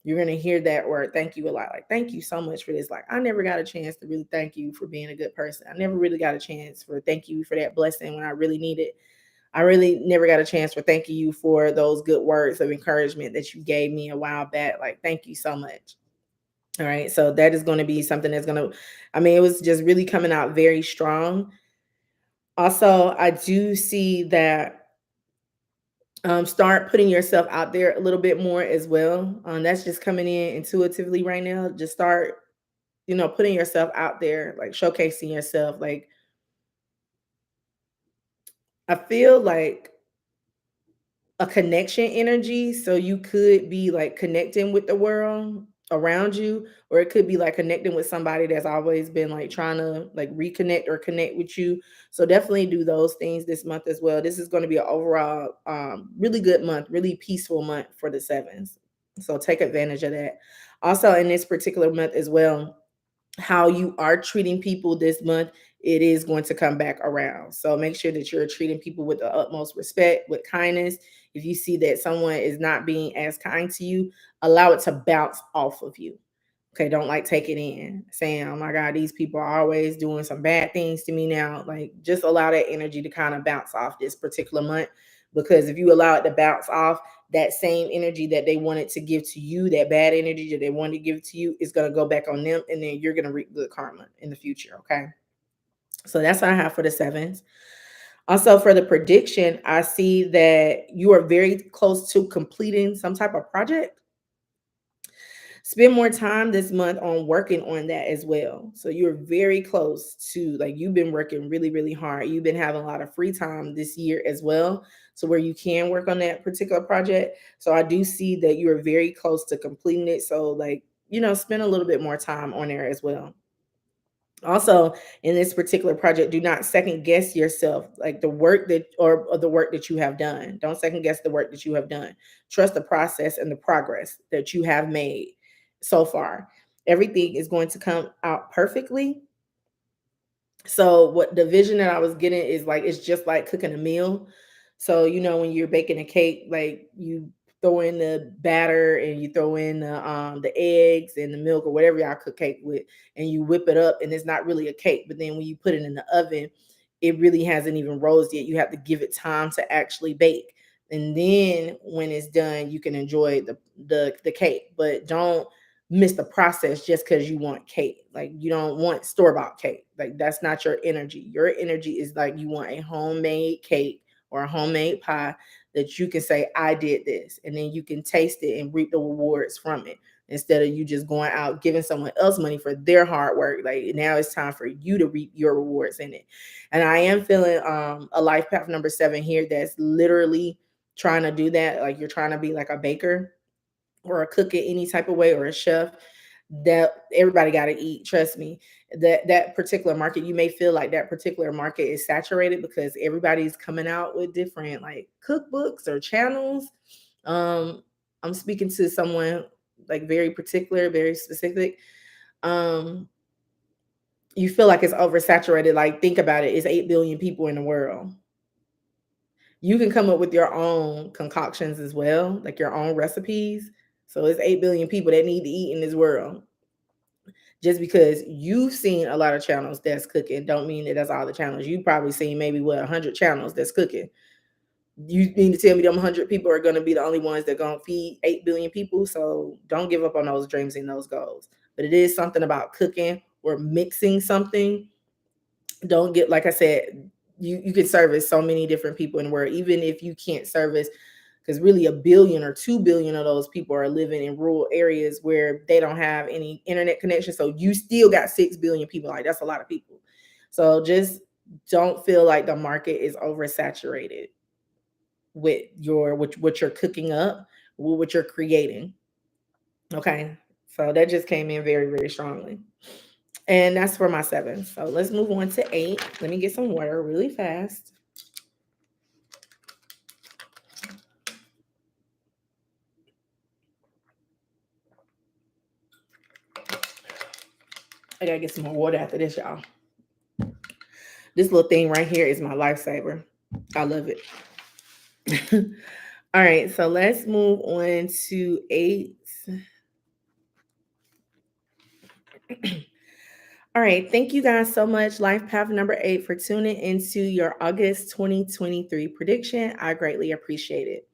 You're going to hear that word thank you a lot. Like, thank you so much for this. Like, I never got a chance to really thank you for being a good person. I never really got a chance for thank you for that blessing when I really need it. I really never got a chance for thanking you for those good words of encouragement that you gave me a while back. Like, thank you so much. All right. So that is going to be something that's going to, I mean, it was just really coming out very strong. Also, I do see that start putting yourself out there a little bit more as well. That's just coming in intuitively right now. Just start, putting yourself out there, like showcasing yourself. Like I feel like a connection energy. So you could be like connecting with the world around you, or it could be like connecting with somebody that's always been like trying to like reconnect or connect with you. So definitely do those things this month as well. This is going to be an overall really good month, really peaceful month for the 7s. So take advantage of that. Also in this particular month as well, how you are treating people this month, it is going to come back around. So make sure that you're treating people with the utmost respect, with kindness. If you see that someone is not being as kind to you, allow it to bounce off of you. Okay, don't like take it in, saying, "Oh my God, these people are always doing some bad things to me now." Like, just allow that energy to kind of bounce off this particular month, because if you allow it to bounce off, that same energy that they wanted to give to you, that bad energy that they wanted to give to you, is going to go back on them, and then you're going to reap good karma in the future. Okay, so that's what I have for the 7s. Also, for the prediction, I see that you are very close to completing some type of project. Spend more time this month on working on that as well. So you're very close to, like, you've been working really, really hard. You've been having a lot of free time this year as well. So where you can work on that particular project. So I do see that you're very close to completing it. So like, spend a little bit more time on there as well. Also, in this particular project, do not second guess yourself, like the work that or the work that you have done. Don't second guess the work that you have done. Trust the process and the progress that you have made so far. Everything is going to come out perfectly. So what the vision that I was getting is like it's just like cooking a meal. So when you're baking a cake, like you throw in the batter and you throw in the eggs and the milk or whatever y'all cook cake with, and you whip it up, and it's not really a cake. But then when you put it in the oven, it really hasn't even rose yet. You have to give it time to actually bake, and then when it's done, you can enjoy the cake. But don't miss the process just because you want cake. Like you don't want store-bought cake. Like that's not your energy. Your energy is like you want a homemade cake or a homemade pie that you can say, I did this, and then you can taste it and reap the rewards from it. Instead of you just going out giving someone else money for their hard work. Like now it's time for you to reap your rewards in it. And I am feeling a life path number 7 here that's literally trying to do that. Like you're trying to be like a baker or a cook in any type of way or a chef. That everybody got to eat, trust me. That particular market, you may feel like that particular market is saturated because everybody's coming out with different like cookbooks or channels. um I'm speaking to someone like very particular, very specific. um you feel like it's oversaturated. Like think about it, it's 8 billion people in the world. You can come up with your own concoctions as well, like your own recipes. So it's 8 billion people that need to eat in this world. Just because you've seen a lot of channels that's cooking, don't mean that that's all the channels. You've probably seen maybe 100 channels that's cooking. You mean to tell me them 100 people are going to be the only ones that going to feed 8 billion people? So don't give up on those dreams and those goals. But it is something about cooking or mixing something. Don't get, like I said, you could service so many different people in the world, even if you can't service, because really a billion or 2 billion of those people are living in rural areas where they don't have any internet connection. So you still got 6 billion people. Like that's a lot of people. So just don't feel like the market is oversaturated with what you're cooking up, with what you're creating. Okay. So that just came in very, very strongly. And that's for my 7. So let's move on to 8. Let me get some water really fast. I gotta get some more water after this, y'all. This little thing right here is my lifesaver. I love it. All right, so let's move on to 8. All right, thank you guys so much, Life Path number 8, for tuning into your August 2023 prediction. I greatly appreciate it.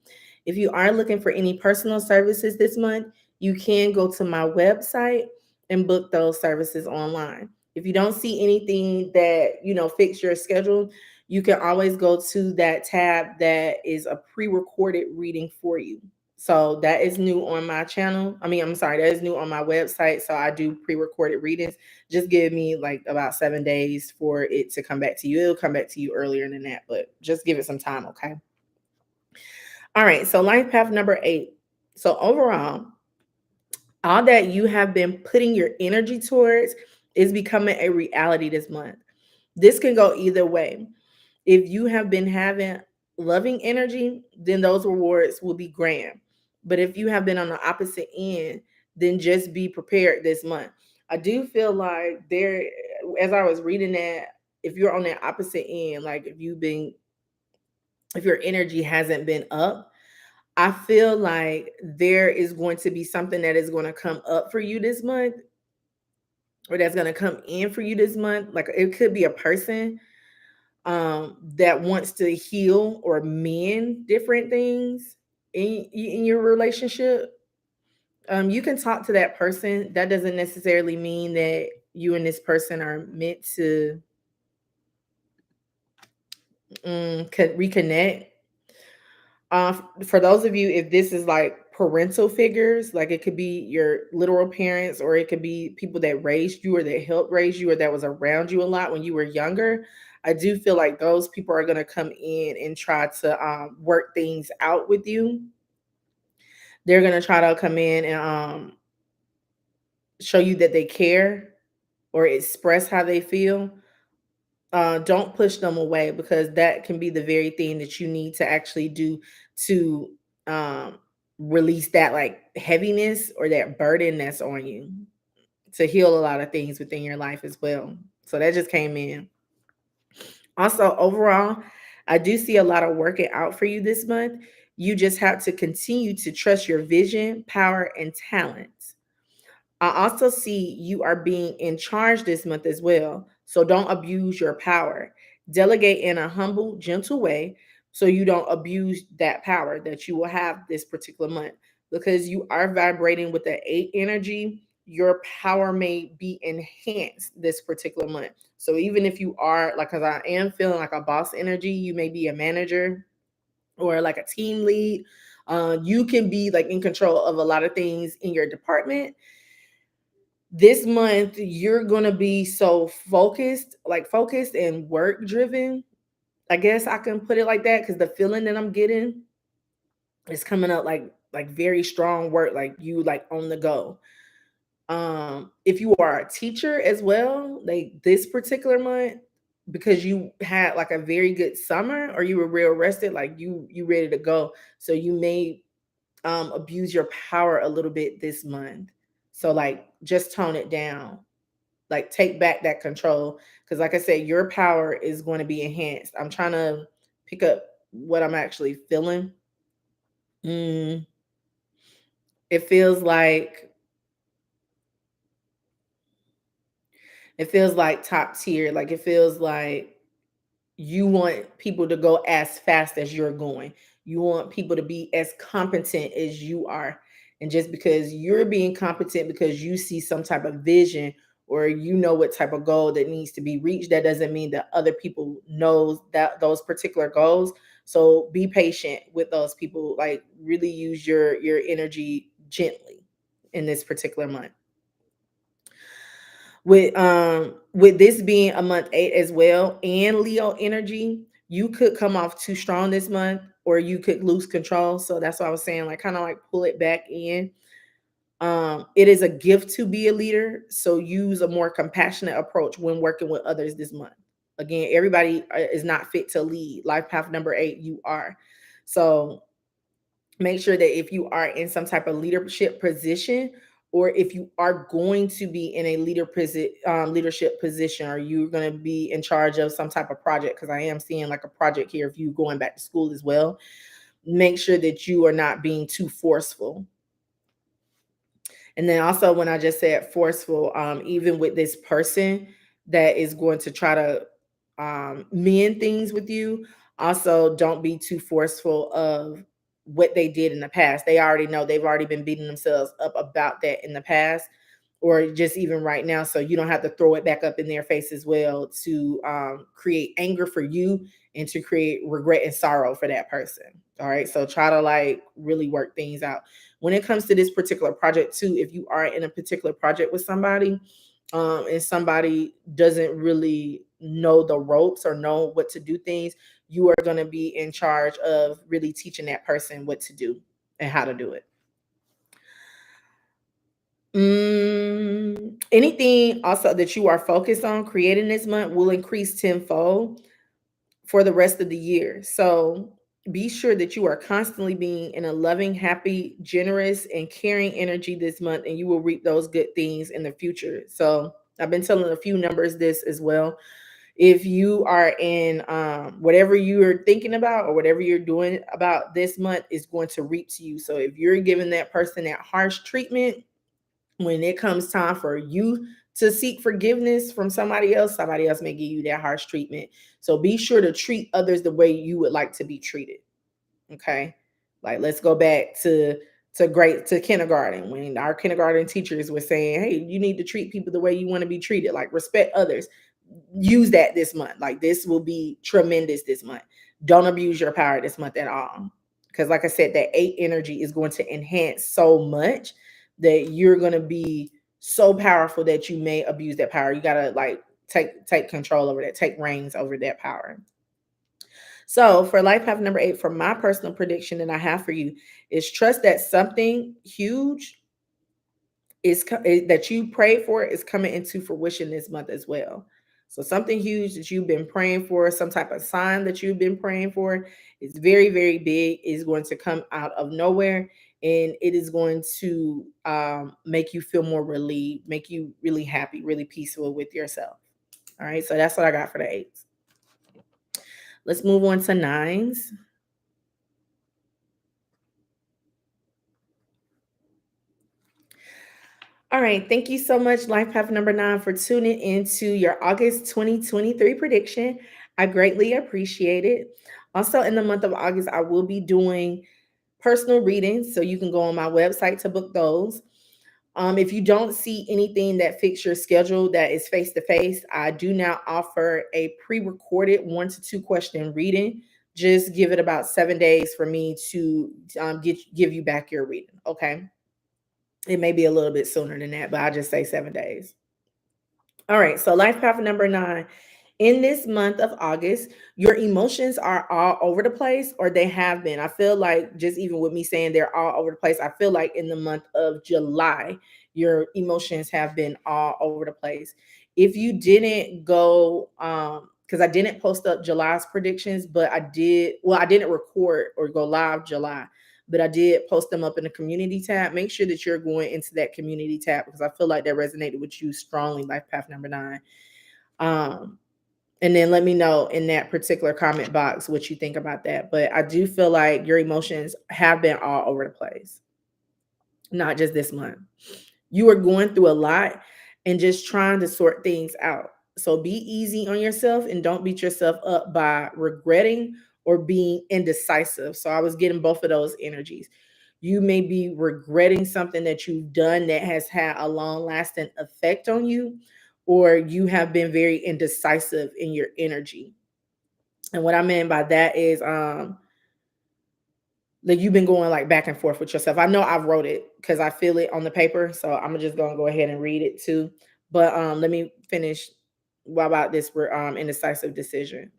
If you are looking for any personal services this month, you can go to my website and book those services online. If you don't see anything that, fits your schedule, you can always go to that tab that is a pre-recorded reading for you. So that is new on my channel. I'm sorry, that is new on my website. So I do pre-recorded readings. Just give me like about 7 days for it to come back to you. It'll come back to you earlier than that, but just give it some time, okay? All right, so life path number 8. So overall, all that you have been putting your energy towards is becoming a reality this month. This can go either way. If you have been having loving energy, then those rewards will be grand. But if you have been on the opposite end, then just be prepared this month. I do feel like there, as I was reading that, if you're on that opposite end, like if your energy hasn't been up, I feel like there is going to be something that is going to come up for you this month, or that's going to come in for you this month. Like it could be a person that wants to heal or mend different things in your relationship. You can talk to that person. That doesn't necessarily mean that you and this person are meant to reconnect. For those of you, if this is like parental figures, like it could be your literal parents, or it could be people that raised you or that helped raise you or that was around you a lot when you were younger. I do feel like those people are going to come in and try to work things out with you. They're going to try to come in and show you that they care. or express how they feel, don't push them away, because that can be the very thing that you need to actually do to um, release that like heaviness or that burden that's on you, to heal a lot of things within your life as well. So that just came in. Also, overall, I do see a lot of working out for you this month. You just have to continue to trust your vision, power, and talents. I also see you are being in charge this month as well. So don't abuse your power. Delegate in a humble, gentle way so you don't abuse that power that you will have this particular month. Because you are vibrating with the eight energy, your power may be enhanced this particular month. So even if you are like, because I am feeling like a boss energy, you may be a manager or like a team lead. You can be like in control of a lot of things in your department. This month you're going to be so focused and work driven. I guess I can put it like that, because the feeling that I'm getting is coming up like very strong work, like you like on the go. If you are a teacher as well, like this particular month, because you had like a very good summer or you were real rested, like you ready to go, so you may abuse your power a little bit this month. So like just tone it down, like take back that control, because like I said, your power is going to be enhanced. I'm trying to pick up what I'm actually feeling. mm, it feels like it feels like top tier, like it feels like you want people to go as fast as you're going. You want people to be as competent as you are. And just because you're being competent because you see some type of vision or you know what type of goal that needs to be reached, that doesn't mean that other people knows that those particular goals. So be patient with those people. Like really use your energy gently in this particular month. With this being a month 8 as well and Leo energy, you could come off too strong this month or you could lose control. So that's why I was saying, like, kind of like pull it back in. It is a gift to be a leader, so use a more compassionate approach when working with others this month. Again, everybody is not fit to lead. Life path number 8, you are. So make sure that if you are in some type of leadership position, or if you are going to be in a leadership position, or you're going to be in charge of some type of project, because I am seeing like a project here if you going back to school as well, make sure that you are not being too forceful. And then also, when I just said forceful, even with this person that is going to try to mend things with you, also don't be too forceful of what they did in the past. They already know, they've already been beating themselves up about that in the past, or just even right now. So you don't have to throw it back up in their face as well to create anger for you and to create regret and sorrow for that person. All right. So try to like really work things out. When it comes to this particular project too, if you are in a particular project with somebody, and somebody doesn't really know the ropes or know what to do things, you are going to be in charge of really teaching that person what to do and how to do it. Anything also that you are focused on creating this month will increase tenfold for the rest of the year. So be sure that you are constantly being in a loving, happy, generous, and caring energy this month, and you will reap those good things in the future. So I've been telling a few numbers this as well. If you are in whatever you are thinking about or whatever you're doing about this month is going to reap to you. So if you're giving that person that harsh treatment, when it comes time for you to seek forgiveness from somebody else may give you that harsh treatment. So be sure to treat others the way you would like to be treated. Okay. Like let's go back to kindergarten, when our kindergarten teachers were saying, hey, you need to treat people the way you want to be treated, like respect others. Use that this month. Like this will be tremendous this month. Don't abuse your power this month at all. Because like I said, that 8 energy is going to enhance so much that you're going to be so powerful that you may abuse that power. You got to like take control over that, take reins over that power. So for life path number 8, for my personal prediction that I have for you is trust that something huge that you prayed for is coming into fruition this month as well. So something huge that you've been praying for, some type of sign that you've been praying for, is very, very big, is going to come out of nowhere, and it is going to make you feel more relieved, make you really happy, really peaceful with yourself. All right, so that's what I got for the eights. Let's move on to nines. All right. Thank you so much, Life Path number nine, for tuning into your August 2023 prediction. I greatly appreciate it. Also, in the month of August, I will be doing personal readings. So you can go on my website to book those. If you don't see anything that fits your schedule that is face to face, I do now offer a pre recorded 1 to 2 question reading. Just give it about 7 days for me to give you back your reading. Okay. It may be a little bit sooner than that, but I'll just say 7 days. All right. So, life path number nine. In this month of August, your emotions are all over the place, or they have been. I feel like, just even with me saying they're all over the place, I feel like in the month of July, your emotions have been all over the place. If you didn't go, because I didn't post up July's predictions, but I did, well, I didn't record or go live July, but I did post them up in the community tab. Make sure that you're going into that community tab because I feel like that resonated with you strongly, life path number nine. Um, and then let me know in that particular comment box what you think about that. But I do feel like your emotions have been all over the place, not just this month. You are going through a lot and just trying to sort things out. So be easy on yourself and don't beat yourself up by regretting or being indecisive. So I was getting both of those energies. You may be regretting something that you've done that has had a long lasting effect on you, or you have been very indecisive in your energy. And what I mean by that is like you've been going like back and forth with yourself. I know I've wrote it because I feel it on the paper. So I'm just gonna go ahead and read it too. But let me finish what about this indecisive decision.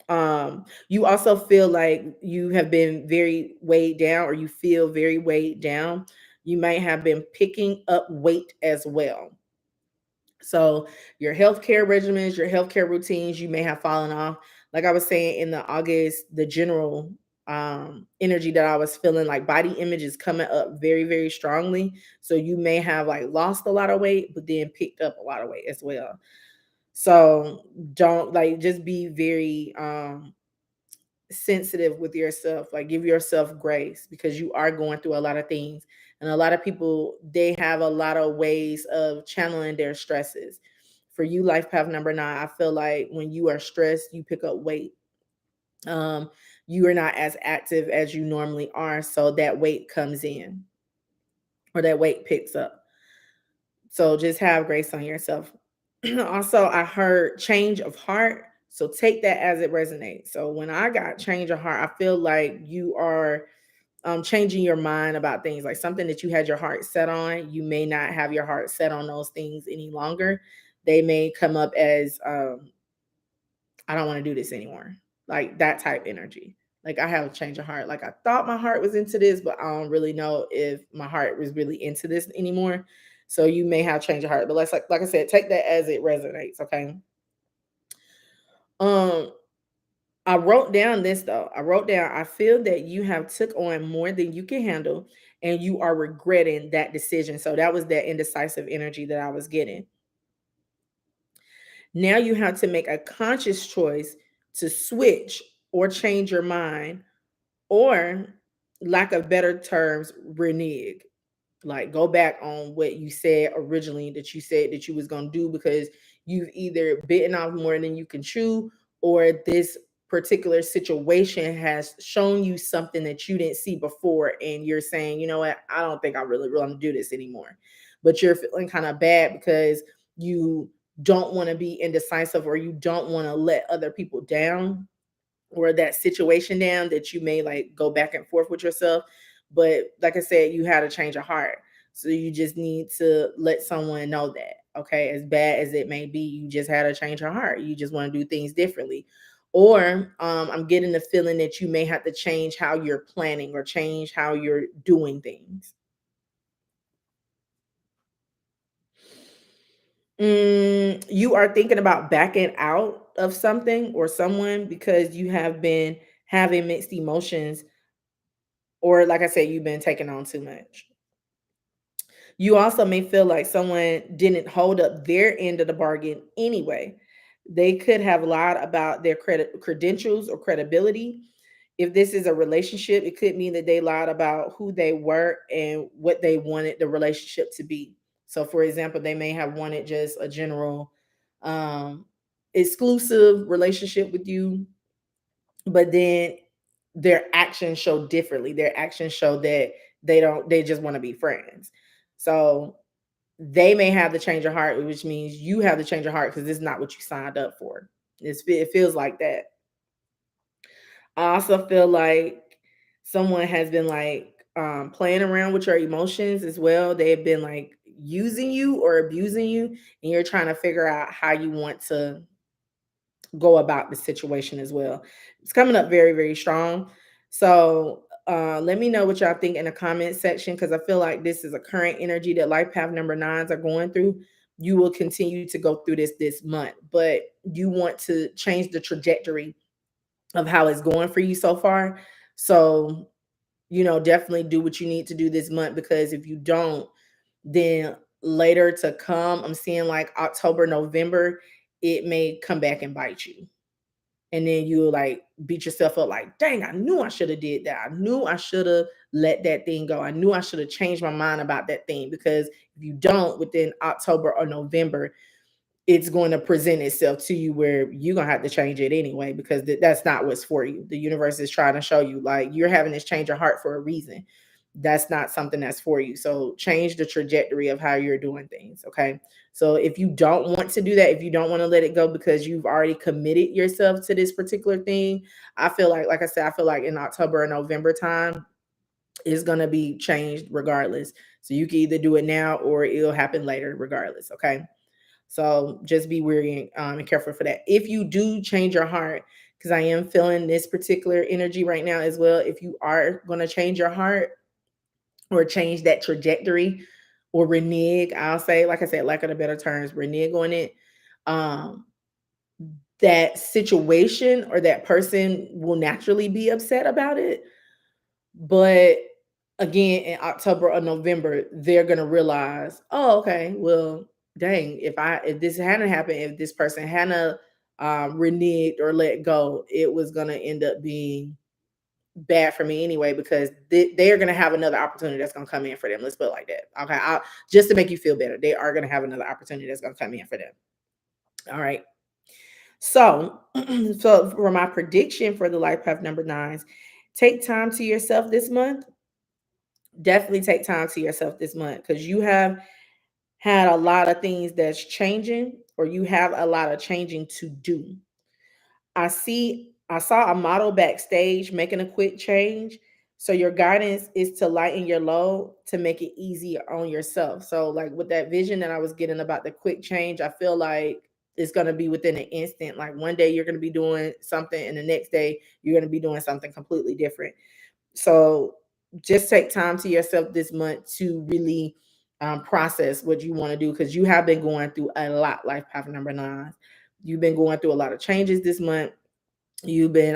You also feel like you have been very weighed down, or you feel very weighed down. You might have been picking up weight as well. So your healthcare regimens, your healthcare routines, you may have fallen off. Like I was saying in the August, the general energy that I was feeling, like body image is coming up very, very strongly. So you may have like lost a lot of weight, but then picked up a lot of weight as well. So don't like just be very sensitive with yourself, like give yourself grace because you are going through a lot of things, and a lot of people, they have a lot of ways of channeling their stresses. For you, life path number nine, I feel like when you are stressed you pick up weight. um you are not as active as you normally are, so that weight comes in, or that weight picks up. So just have grace on yourself. Also, I heard change of heart. So take that as it resonates. So when I got change of heart, I feel like you are changing your mind about things, like something that you had your heart set on. You may not have your heart set on those things any longer. They may come up as I don't want to do this anymore. Like that type energy. Like I have a change of heart. Like I thought my heart was into this, but I don't really know if my heart was really into this anymore. So you may have change of heart. But let's like I said, take that as it resonates. Okay. Um, I wrote down this though. I wrote down, I feel that you have took on more than you can handle and you are regretting that decision. So that was that indecisive energy that I was getting. Now you have to make a conscious choice to switch or change your mind, or lack of better terms, renege. Like go back on what you said originally that you said that you was going to do, because you've either bitten off more than you can chew, or this particular situation has shown you something that you didn't see before, and you're saying, you know what, I don't think I really want to do this anymore. But you're feeling kind of bad because you don't want to be indecisive, or you don't want to let other people down, or that situation down, that you may like go back and forth with yourself. But like I said, you had a change of heart. So you just need to let someone know that, okay, as bad as it may be, you just had a change of heart. You just want to do things differently. Or I'm getting the feeling that you may have to change how you're planning or change how you're doing things. You are thinking about backing out of something or someone because you have been having mixed emotions, or like I said, you've been taking on too much. You also may feel like someone didn't hold up their end of the bargain anyway. They could have lied about their credentials or credibility. If this is a relationship, it could mean that they lied about who they were and what they wanted the relationship to be. So, for example, they may have wanted just a general um, exclusive relationship with you, but then their actions show differently. Their actions show that they just want to be friends. So they may have the change of heart, which means you have the change of heart because this is not what you signed up for. It feels like that. I also feel like someone has been like playing around with your emotions as well. They've been like using you or abusing you, and you're trying to figure out how you want to go about the situation as well. It's coming up very, very strong. So let me know what y'all think in the comment section because I feel like this is a current energy that life path number nines are going through. You will continue to go through this month, but you want to change the trajectory of how it's going for you so far. So, definitely do what you need to do this month because if you don't, then later to come, I'm seeing like October, November, it may come back and bite you, and then you like beat yourself up like, dang, I knew I should have did that. I knew I should have let that thing go. I knew I should have changed my mind about that thing, because if you don't within October or November, it's going to present itself to you where you're going to have to change it anyway, because that's not what's for you. The universe is trying to show you like you're having this change of heart for a reason. That's not something that's for you. So change the trajectory of how you're doing things. Okay. So if you don't want to do that, if you don't want to let it go because you've already committed yourself to this particular thing, I feel like I said, I feel like in October or November time, it's going to be changed regardless. So you can either do it now or it'll happen later regardless. Okay. So just be wary and careful for that. If you do change your heart, because I am feeling this particular energy right now as well. If you are going to change your heart or change that trajectory or renege, I'll say, like I said, lack of the better terms, renege on it. Um, that situation or that person will naturally be upset about it. But again, in October or November, they're gonna realize, oh, okay, well, dang, if this hadn't happened, if this person hadn't reneged or let go, it was gonna end up being bad for me anyway, because they are gonna have another opportunity that's gonna come in for them. Let's put it like that. Okay, just to make you feel better, they are gonna have another opportunity that's gonna come in for them. All right. So, so for my prediction for the life path number nines, take time to yourself this month. Definitely take time to yourself this month because you have had a lot of things that's changing, or you have a lot of changing to do. I saw a model backstage making a quick change. So your guidance is to lighten your load to make it easier on yourself. So like with that vision that I was getting about the quick change, I feel like it's going to be within an instant. Like one day you're going to be doing something and the next day you're going to be doing something completely different. So just take time to yourself this month to really process what you want to do, because you have been going through a lot, life path number nine. You've been going through a lot of changes this month. You've been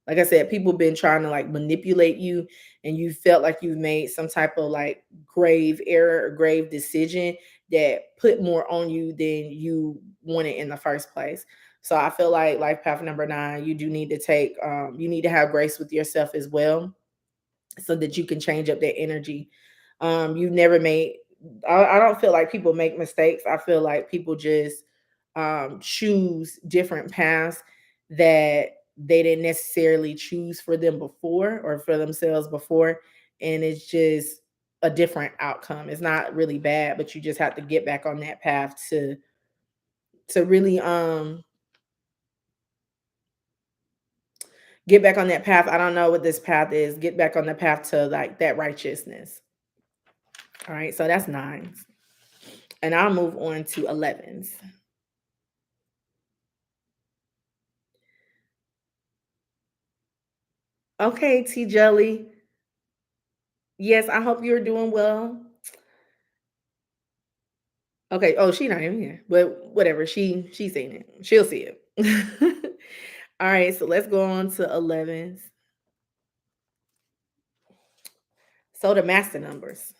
like I said, people been trying to like manipulate you, and you felt like you've made some type of like grave error or grave decision that put more on you than you wanted in the first place. So I feel like life path number nine, you do need to take you need to have grace with yourself as well, so that you can change up that energy. You never made, I don't feel like people make mistakes. I feel like people just choose different paths that they didn't necessarily choose for them before or for themselves before. And it's just a different outcome. It's not really bad, but you just have to get back on that path to really get back on that path. I don't know what this path is. Get back on the path to like that righteousness. All right, so that's nines. And I'll move on to 11s. Okay, T Jelly. Yes, I hope you're doing well. Okay. Oh, she not even here, but whatever. She's seen it. She'll see it. All right. So let's go on to 11s. So the master numbers.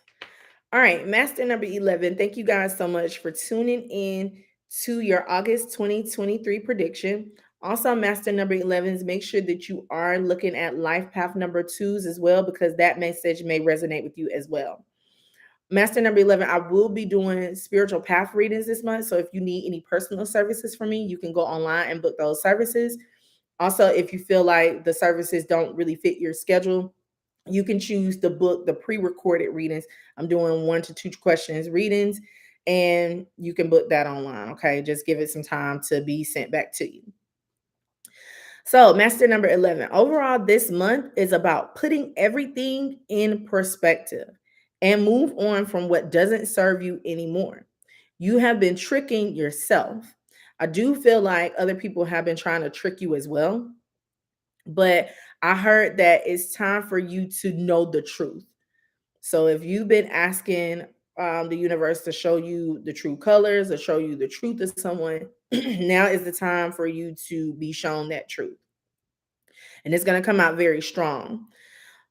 All right, master number 11. Thank you guys so much for tuning in to your August 2023 prediction. Also, master number 11s, make sure that you are looking at life path number twos as well, because that message may resonate with you as well. Master number 11, I will be doing spiritual path readings this month. So if you need any personal services from me, you can go online and book those services. Also, if you feel like the services don't really fit your schedule, you can choose to book the pre-recorded readings. I'm doing 1 to 2 questions readings, and you can book that online. Okay, just give it some time to be sent back to you. So, master number 11. Overall, this month is about putting everything in perspective and move on from what doesn't serve you anymore. You have been tricking yourself. I do feel like other people have been trying to trick you as well, but I heard that it's time for you to know the truth. So if you've been asking the universe to show you the true colors or show you the truth of someone, now is the time for you to be shown that truth. And it's going to come out very strong.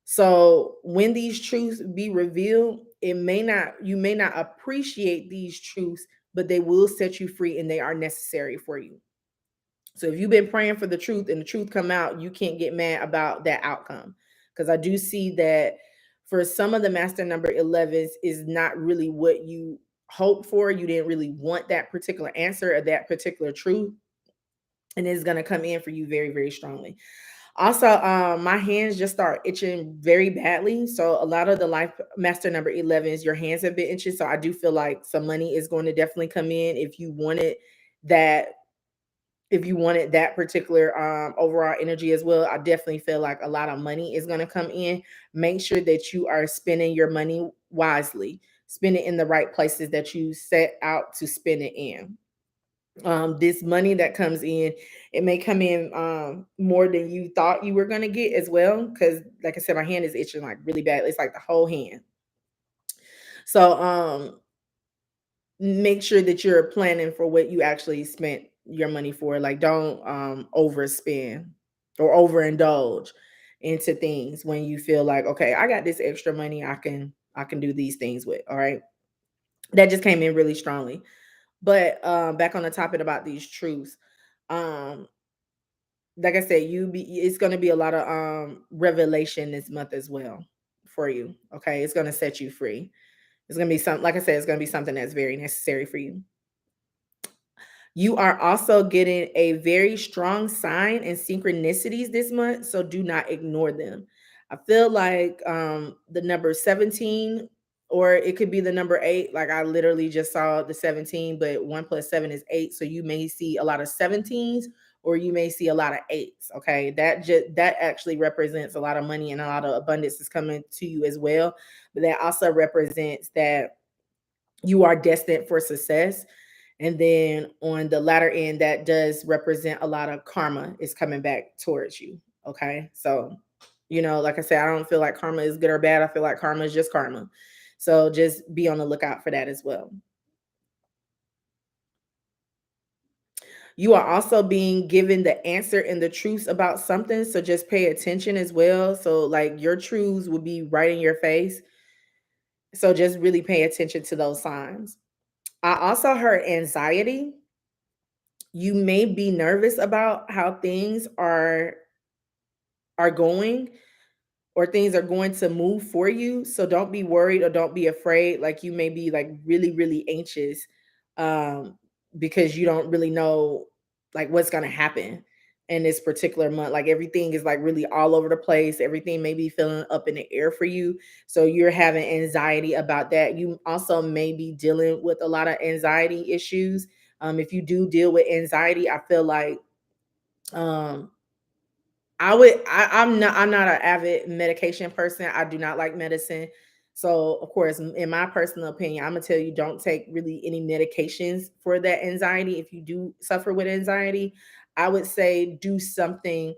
So when these truths be revealed, you may not appreciate these truths, but they will set you free and they are necessary for you. So if you've been praying for the truth and the truth come out, you can't get mad about that outcome. Because I do see that for some of the master number 11s is not really what you hoped for. You didn't really want that particular answer or that particular truth. And it's going to come in for you very, very strongly. Also, my hands just start itching very badly. So a lot of the life master number 11s, your hands have been itching. So I do feel like some money is going to definitely come in that if you wanted that particular overall energy as well. I definitely feel like a lot of money is going to come in. Make sure that you are spending your money wisely, spend it in the right places that you set out to spend it in. This money that comes in, it may come in more than you thought you were going to get as well, because like I said, my hand is itching like really bad. It's like the whole hand. So make sure that you're planning for what you actually spent your money for. Like, don't overspend or overindulge into things when you feel like, okay, I got this extra money, I can do these things with. All right, that just came in really strongly. But back on the topic about these truths, um like I said, it's going to be a lot of revelation this month as well for you. Okay, it's going to set you free. It's going to be something, like I said, it's going to be something that's very necessary for you. You are also getting a very strong sign and synchronicities this month, so do not ignore them. I feel like the number 17, or it could be the number 8. Like I literally just saw the 17, but 1 plus 7 is 8. So you may see a lot of 17s or you may see a lot of 8s. Okay. That actually represents a lot of money and a lot of abundance is coming to you as well. But that also represents that you are destined for success. And then on the latter end, that does represent a lot of karma is coming back towards you. Okay. So, like I said, I don't feel like karma is good or bad. I feel like karma is just karma. So just be on the lookout for that as well. You are also being given the answer and the truths about something. So just pay attention as well. So, like, your truths will be right in your face. So just really pay attention to those signs. I also heard anxiety. You may be nervous about how things are going, or things are going to move for you. So don't be worried or don't be afraid. Like, you may be like really, really anxious um, because you don't really know like what's going to happen in this particular month. Like, everything is like really all over the place. Everything may be feeling up in the air for you. So you're having anxiety about that. You also may be dealing with a lot of anxiety issues. If you do deal with anxiety, I feel like um I'm not an avid medication person. I do not like medicine. So of course, in my personal opinion, I'm gonna tell you, don't take really any medications for that anxiety. If you do suffer with anxiety, I would say do something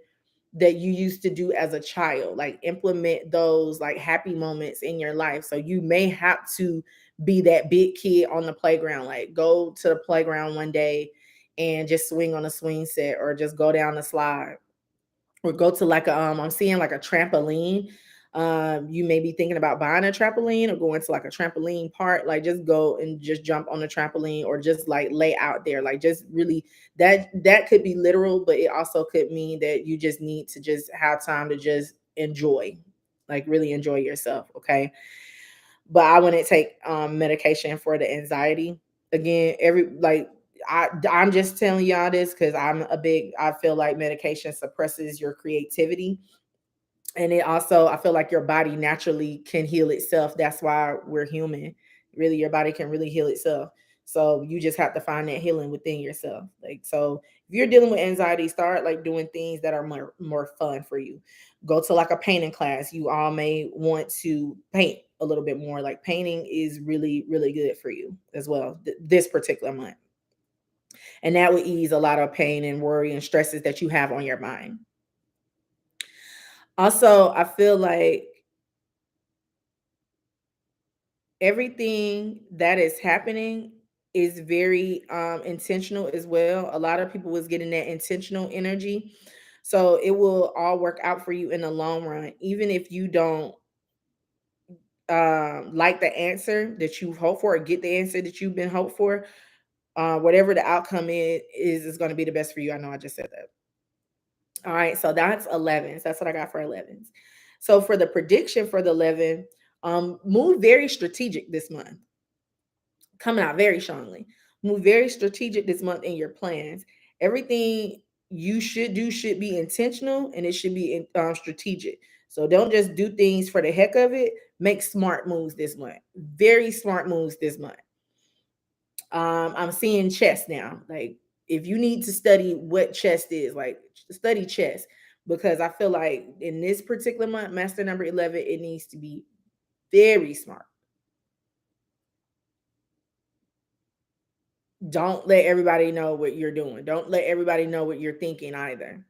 that you used to do as a child, like implement those like happy moments in your life. So you may have to be that big kid on the playground. Like go to the playground one day and just swing on a swing set, or just go down the slide, or go to like a I'm seeing like a trampoline. You may be thinking about buying a trampoline or going to like a trampoline park. Like just go and just jump on the trampoline, or just like lay out there. Like just really, that could be literal, but it also could mean that you just need to just have time to just enjoy, like really enjoy yourself. Okay. But I wouldn't take medication for the anxiety. Again, I'm just telling y'all this because I feel like medication suppresses your creativity. And it also, I feel like your body naturally can heal itself. That's why we're human. Really, your body can really heal itself. So you just have to find that healing within yourself. Like, so if you're dealing with anxiety, start like doing things that are more fun for you. Go to like a painting class. You all may want to paint a little bit more. Like painting is really, really good for you as well, this particular month. And that would ease a lot of pain and worry and stresses that you have on your mind. Also, I feel like everything that is happening is very intentional as well. A lot of people was getting that intentional energy. So it will all work out for you in the long run, even if you don't like the answer that you hope for, or get the answer that you've been hoped for. Whatever the outcome is going to be the best for you. I know I just said that. All right, so that's 11s. That's what I got for 11s. So for the prediction for the 11, move very strategic this month, coming out very strongly. Move very strategic this month in your plans. Everything you should do should be intentional, and it should be strategic. So don't just do things for the heck of it. Make smart moves this month. Very smart moves this month. I'm seeing chess now. Like if you need to study what chess is, like study chess, because I feel like in this particular month, master number 11, it needs to be very smart. Don't let everybody know what you're doing. Don't let everybody know what you're thinking either.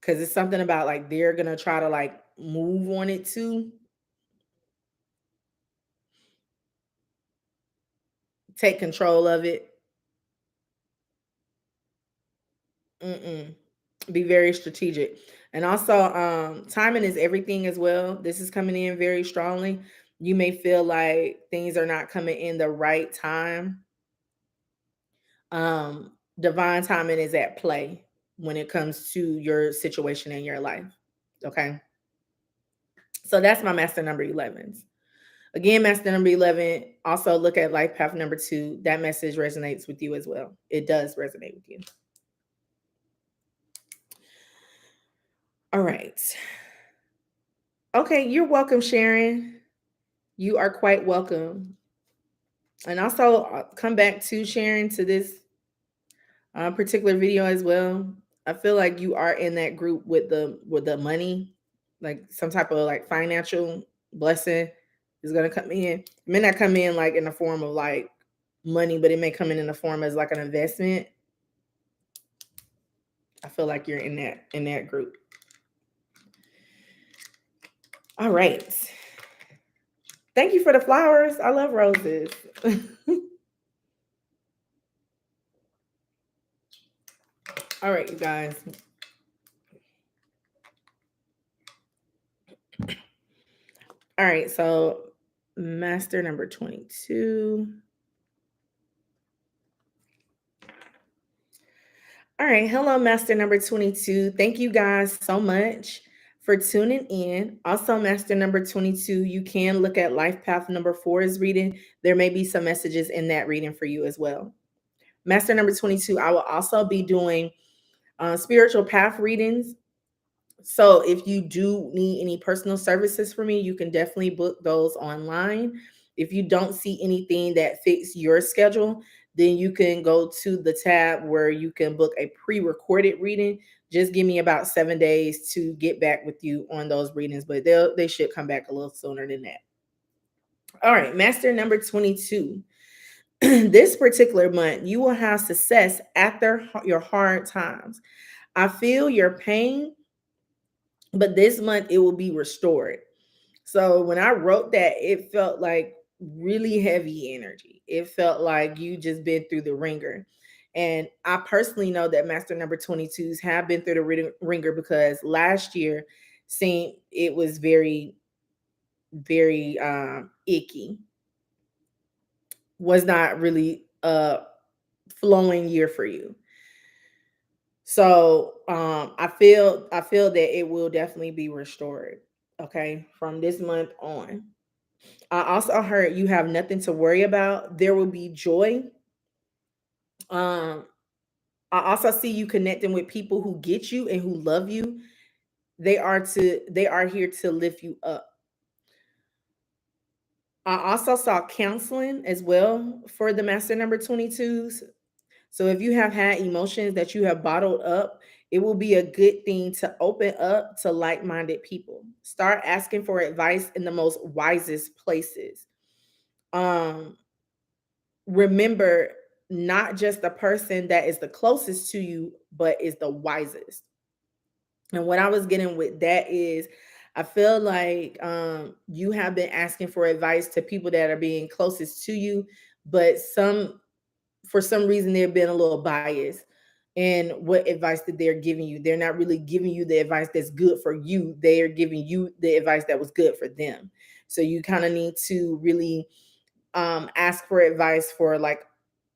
Cause it's something about like they're gonna try to like move on it too. Take control of it. Mm-mm. Be very strategic. And also, timing is everything as well. This is coming in very strongly. You may feel like things are not coming in the right time. Divine timing is at play when it comes to your situation in your life. Okay. So that's my master number 11s. Again, master number 11, also look at life path number 2. That message resonates with you as well. It does resonate with you. All right. Okay, you're welcome, Sharon. You are quite welcome. And also come back to Sharon to this particular video as well. I feel like you are in that group with the money, like some type of like financial blessing is gonna come in. It may not come in like in the form of like money, but it may come in the form as like an investment. I feel like you're in that group. All right. Thank you for the flowers. I love roses. All right, you guys. All right, so master number 22. All right, hello, master number 22. Thank you guys so much for tuning in. Also, master number 22, you can look at life path number 4's reading. There may be some messages in that reading for you as well. Master number 22, I will also be doing spiritual path readings. So if you do need any personal services from me, you can definitely book those online. If you don't see anything that fits your schedule, then you can go to the tab where you can book a pre-recorded reading. Just give me about 7 days to get back with you on those readings, but they should come back a little sooner than that. All right, master number 22. This particular month, you will have success after your hard times. I feel your pain, but this month it will be restored. So when I wrote that, it felt like really heavy energy. It felt like you just been through the ringer. And I personally know that master number 22s have been through the ringer because last year seemed it was very, very icky. Was not really a flowing year for you. So I feel that it will definitely be restored. Okay, from this month on. I also heard you have nothing to worry about. There will be joy. Um, I also see you connecting with people who get you and who love you. They are here to lift you up. I also saw counseling as well for the master number 22s. So if you have had emotions that you have bottled up, it will be a good thing to open up to like-minded people. Start asking for advice in the most wisest places. Um Remember, not just the person that is the closest to you, but is the wisest. And what I was getting with that is I feel like you have been asking for advice to people that are being closest to you, but some for some reason they've been a little biased in what advice that they're giving you. They're not really giving you the advice that's good for you. They are giving you the advice that was good for them. So you kind of need to really ask for advice for like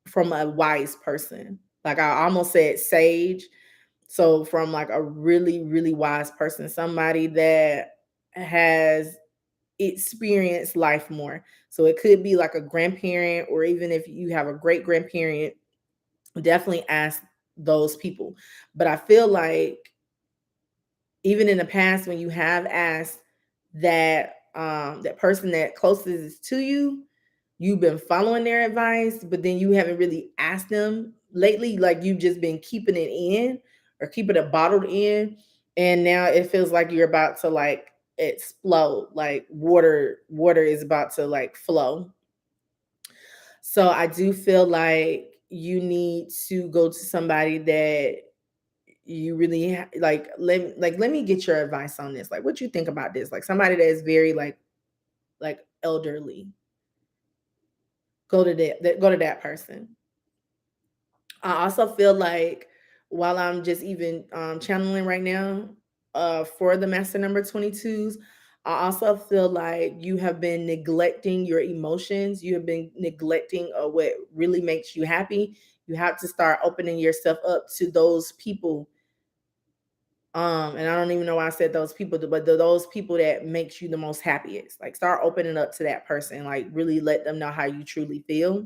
from a wise person. Like I almost said sage. So from like a really, really wise person, somebody that has experienced life more. So it could be like a grandparent, or even if you have a great grandparent, definitely ask those people. But I feel like even in the past, when you have asked that person that closest to you, you've been following their advice, but then you haven't really asked them lately. Like you've just been keeping it in or keeping it bottled in. And now it feels like you're about to like explode. Like water is about to like flow. So I do feel like you need to go to somebody that you really let me get your advice on this. Like what you think about this? Like somebody that is very like elderly. Go to that person. I also feel like while I'm just even channeling right now for the master number 22s, I also feel like you have been neglecting your emotions. You have been neglecting what really makes you happy. You have to start opening yourself up to those people. And I don't even know why I said those people, but those people that makes you the most happiest. Like start opening up to that person. Like really let them know how you truly feel,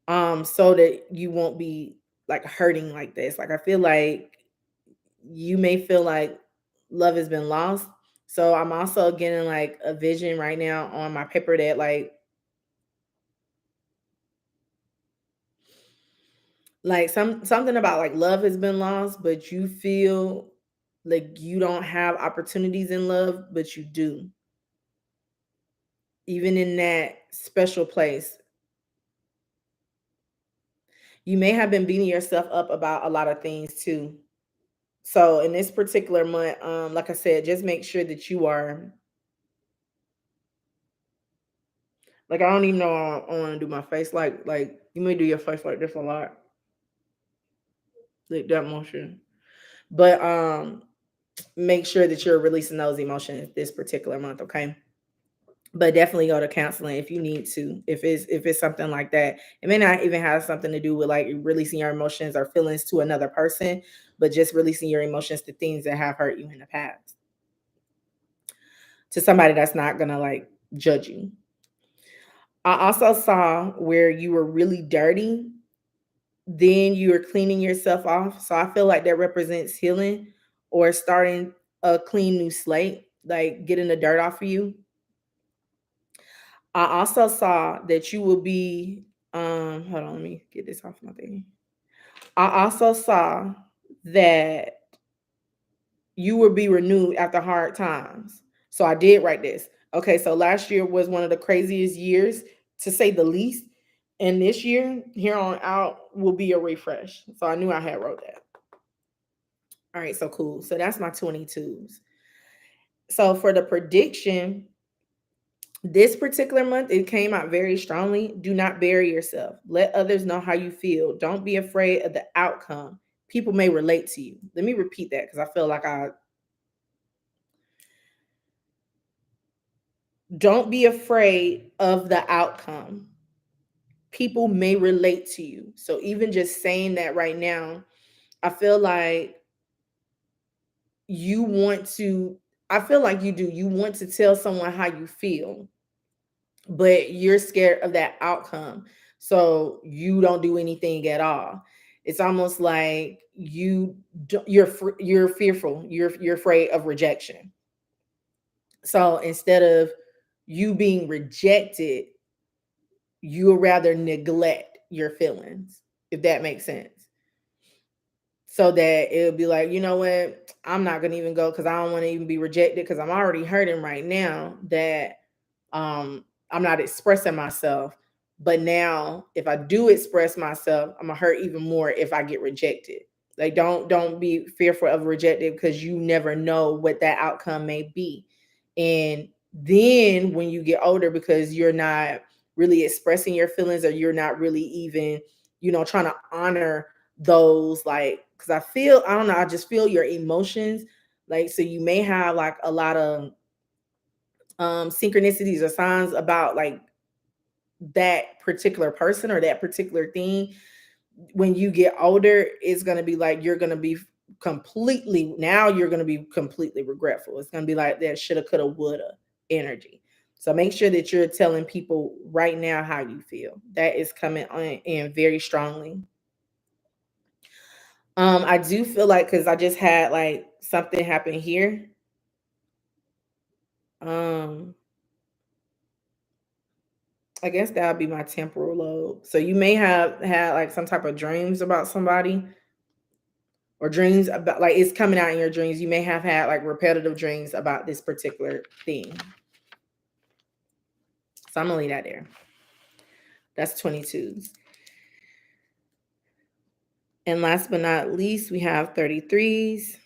so that you won't be like hurting like this. Like I feel like you may feel like love has been lost. So I'm also getting like a vision right now on my paper that like something about like love has been lost, but you feel like you don't have opportunities in love, but you do. Even in that special place, you may have been beating yourself up about a lot of things too. So in this particular month, like I said, just make sure that you are like I don't even know how I want to do my face. Like you may do your face like this a lot, like that motion. But make sure that you're releasing those emotions this particular month, okay? But definitely go to counseling if you need to. If it's something like that, it may not even have something to do with like releasing your emotions or feelings to another person, but just releasing your emotions to things that have hurt you in the past, to somebody that's not gonna like judge you. I also saw where you were really dirty, then you are cleaning yourself off. So I feel like that represents healing or starting a clean new slate, like getting the dirt off of you. I also saw that you will be hold on, let me get this off my thing. I also saw that you will be renewed after hard times. So I did write this. Okay, so last year was one of the craziest years to say the least. And this year, here on out, will be a refresh. So I knew I had wrote that. All right, so cool. So that's my 22s. So for the prediction, This particular month, it came out very strongly. Do not bury yourself. Let others know how you feel. Don't be afraid of the outcome. People may relate to you. Let me repeat that because I feel like I don't be afraid of the outcome. People may relate to you. So even just saying that right now, I feel like you want to, I feel like you do. You want to tell someone how you feel, but you're scared of that outcome. So you don't do anything at all. It's almost like you're fearful. You're afraid of rejection. So instead of you being rejected, you would rather neglect your feelings, if that makes sense. So that it'll be like, you know what, I'm not gonna even go because I don't want to even be rejected because I'm already hurting right now that I'm not expressing myself. But now if I do express myself, I'm gonna hurt even more if I get rejected. Like don't be fearful of rejected because you never know what that outcome may be. And then when you get older, because you're not really expressing your feelings or you're not really even, trying to honor those, like, because I don't know, I just feel your emotions. Like, so you may have like a lot of synchronicities or signs about like that particular person or that particular thing. When you get older, it's going to be like you're going to be you're going to be completely regretful. It's going to be like that shoulda coulda woulda energy. So make sure that you're telling people right now how you feel. That is coming on in very strongly. I do feel like, because I just had like something happen here. um I guess that would be my temporal lobe. So you may have had like some type of dreams about somebody, or dreams about, like, it's coming out in your dreams. You may have had like repetitive dreams about this particular thing. So I'm gonna leave that there. That's 22s. And last but not least, we have 33s.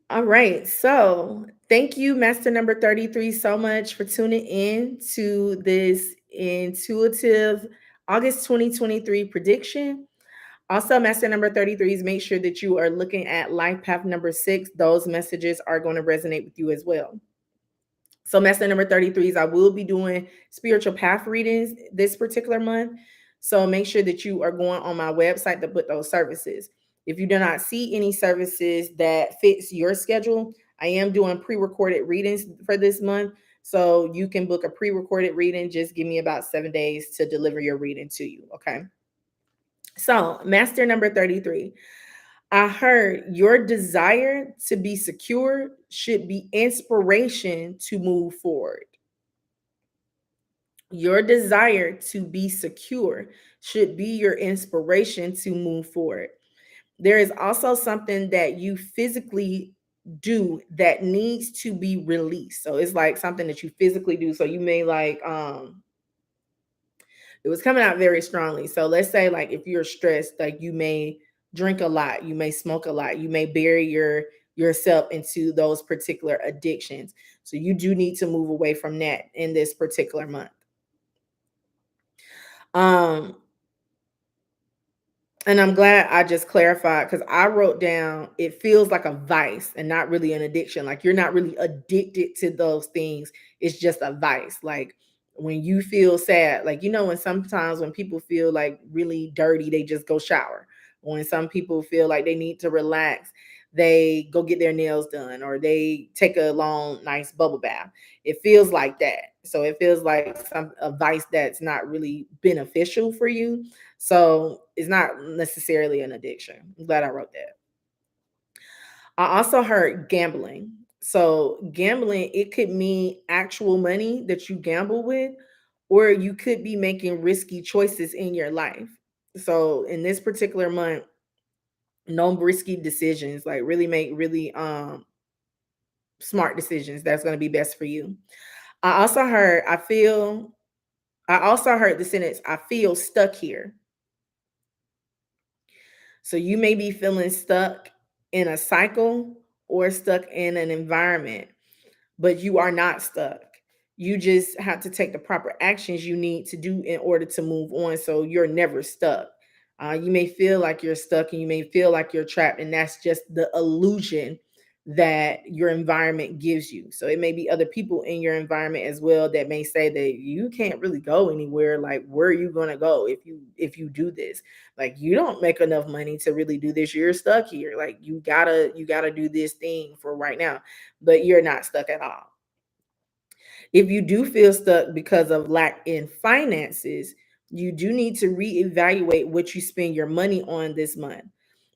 All right. So thank you, Master number 33, so much for tuning in to this intuitive August 2023 prediction. Also, Master number 33s, make sure that you are looking at Life Path number 6. Those messages are going to resonate with you as well. So, Master number 33s, I will be doing spiritual path readings this particular month. So, make sure that you are going on my website to put those services. If you do not see any services that fits your schedule, I am doing pre-recorded readings for this month. So, you can book a pre-recorded reading. Just give me about 7 days to deliver your reading to you. Okay. So, Master number 33. I heard your desire to be secure should be inspiration to move forward. Your desire to be secure should be your inspiration to move forward. There is also something that you physically do that needs to be released. So it's like something that you physically do. So you may like it was coming out very strongly. So let's say like if you're stressed, like you may drink a lot, you may smoke a lot, you may bury yourself into those particular addictions. So you do need to move away from that in this particular month. Um and I'm glad I just clarified, because I wrote down it feels like a vice and not really an addiction. Like you're not really addicted to those things. It's just a vice. Like when you feel sad, like, when sometimes when people feel like really dirty, they just go shower. When some people feel like they need to relax, they go get their nails done or they take a long, nice bubble bath. It feels like that. So it feels like a vice that's not really beneficial for you. So it's not necessarily an addiction. I'm glad I wrote that. I also heard gambling. So gambling, it could mean actual money that you gamble with, or you could be making risky choices in your life. So in this particular month, no risky decisions. Like really make really smart decisions. That's going to be best for you. I also heard I also heard the sentence, I feel stuck here. So you may be feeling stuck in a cycle or stuck in an environment, but you are not stuck. You just have to take the proper actions you need to do in order to move on, so you're never stuck. You may feel like you're stuck and you may feel like you're trapped, and that's just the illusion that your environment gives you. So it may be other people in your environment as well that may say that you can't really go anywhere. Like, where are you going to go if you do this? Like, you don't make enough money to really do this. You're stuck here. Like, you gotta do this thing for right now, but you're not stuck at all. If you do feel stuck because of lack in finances, you do need to reevaluate what you spend your money on this month.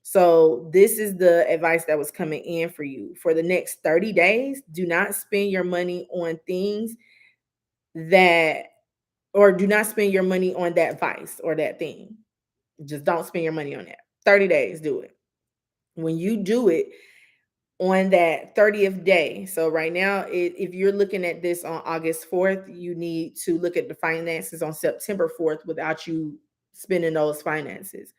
So, this is the advice that was coming in for you. For the next 30 days, do not spend your money on things that, or do not spend your money on that vice or that thing. Just don't spend your money on that. 30 days, do it. When you do it, on that 30th day. So right now, if you're looking at this on August 4th, you need to look at the finances on September 4th without you spending those finances.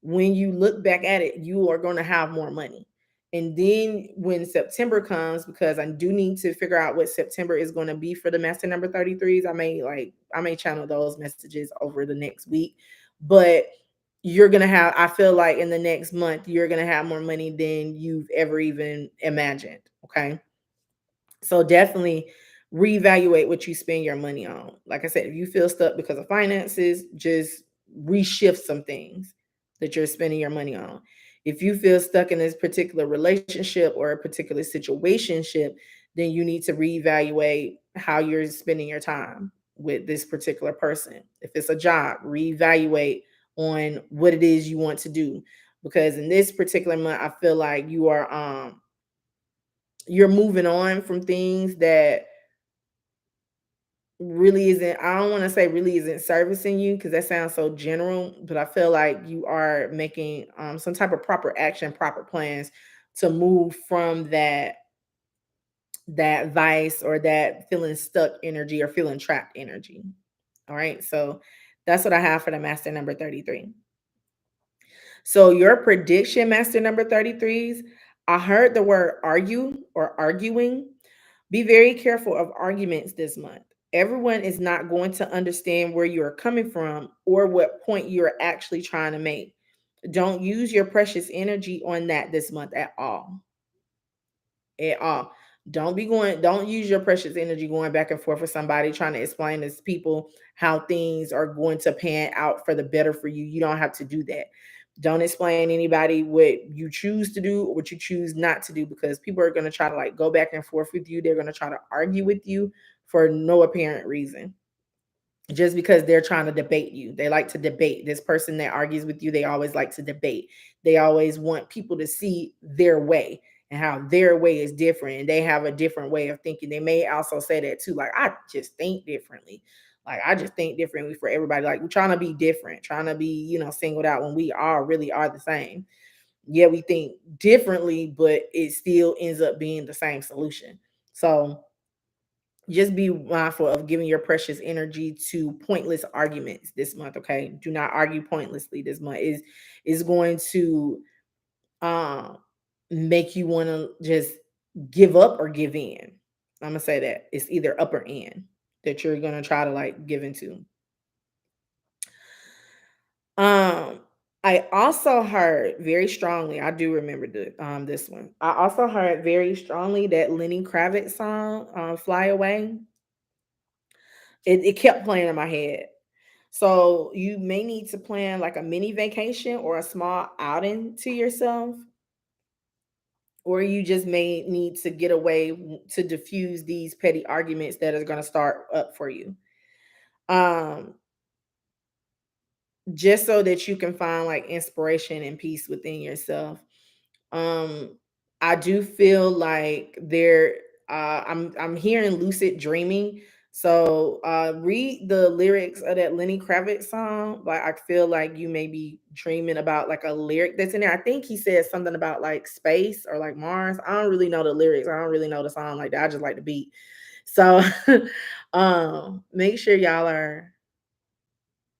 When you look back at it, you are going to have more money. And then when September comes, because I do need to figure out what September is going to be for the master number 33s, I may channel those messages over the next week. But you're going to have, I feel like in the next month, you're going to have more money than you've ever even imagined. Okay. So definitely reevaluate what you spend your money on. Like I said, if you feel stuck because of finances, just reshift some things that you're spending your money on. If you feel stuck in this particular relationship or a particular situationship, then you need to reevaluate how you're spending your time with this particular person. If it's a job, reevaluate on what it is you want to do. Because in this particular month, I feel like you're moving on from things that really isn't, I don't want to say really isn't servicing you, because that sounds so general, but I feel like you are making some type of proper action, proper plans to move from that vice or that feeling stuck energy or feeling trapped energy. All right, so that's what I have for the master number 33. So your prediction, master number 33s, I heard the word argue or arguing. Be very careful of arguments this month. Everyone is not going to understand where you're coming from or what point you're actually trying to make. Don't use your precious energy on that this month at all. At all. Don't use your precious energy going back and forth with somebody trying to explain to people how things are going to pan out for the better for you. You don't have to do that. Don't explain anybody what you choose to do or what you choose not to do, because people are going to try to like go back and forth with you. They're going to try to argue with you for no apparent reason, just because they're trying to debate you. They like to debate. This person that argues with you, they always like to debate. They always want people to see their way and how their way is different. And they have a different way of thinking. They may also say that too, like, I just think differently. Like, I just think differently for everybody. Like, we're trying to be different, trying to be, singled out when we all really are the same. Yeah, we think differently, but it still ends up being the same solution. So just be mindful of giving your precious energy to pointless arguments this month. Okay, do not argue pointlessly this month. Is going to um make you want to just give up or give in. I'm gonna say that it's either up or in that you're gonna try to like give into. um I also heard very strongly, I do remember this one, I also heard very strongly that Lenny Kravitz song, Fly Away. It kept playing in my head. So you may need to plan like a mini vacation or a small outing to yourself, or you just may need to get away to diffuse these petty arguments that are going to start up for you. Um, just so that you can find like inspiration and peace within yourself. Um, I do feel like I'm hearing lucid dreaming. So read the lyrics of that Lenny Kravitz song. Like, I feel like you may be dreaming about like a lyric that's in there. I think he said something about like space or like Mars. I don't really know the lyrics. I don't really know the song like that. I just like the beat. So make sure y'all are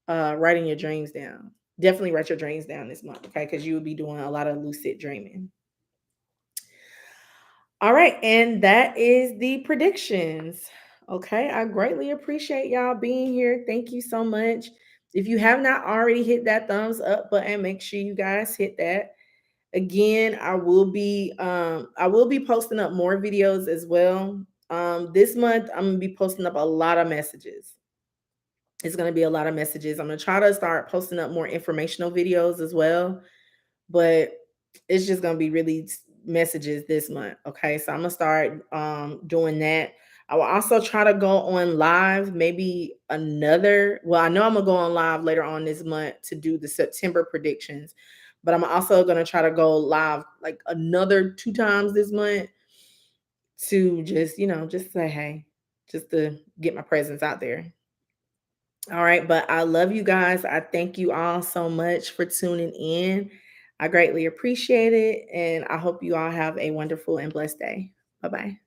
writing your dreams down. Definitely write your dreams down this month, okay? Because you will be doing a lot of lucid dreaming. All right, and that is the predictions. Okay, I greatly appreciate y'all being here. Thank you so much. If you have not already hit that thumbs up button, make sure you guys hit that. Again, I will be posting up more videos as well. This month I'm gonna be posting up a lot of messages. It's gonna be a lot of messages. I'm gonna try to start posting up more informational videos as well, but it's just gonna be really messages this month. Okay, so I'm gonna start doing that. I will also try to go on live, maybe another. Well, I know I'm gonna go on live later on this month to do the September predictions, but I'm also gonna try to go live like another 2 times this month to just just say hey, just to get my presence out there. All right, but I love you guys. I thank you all so much for tuning in. I greatly appreciate it, and I hope you all have a wonderful and blessed day. Bye bye.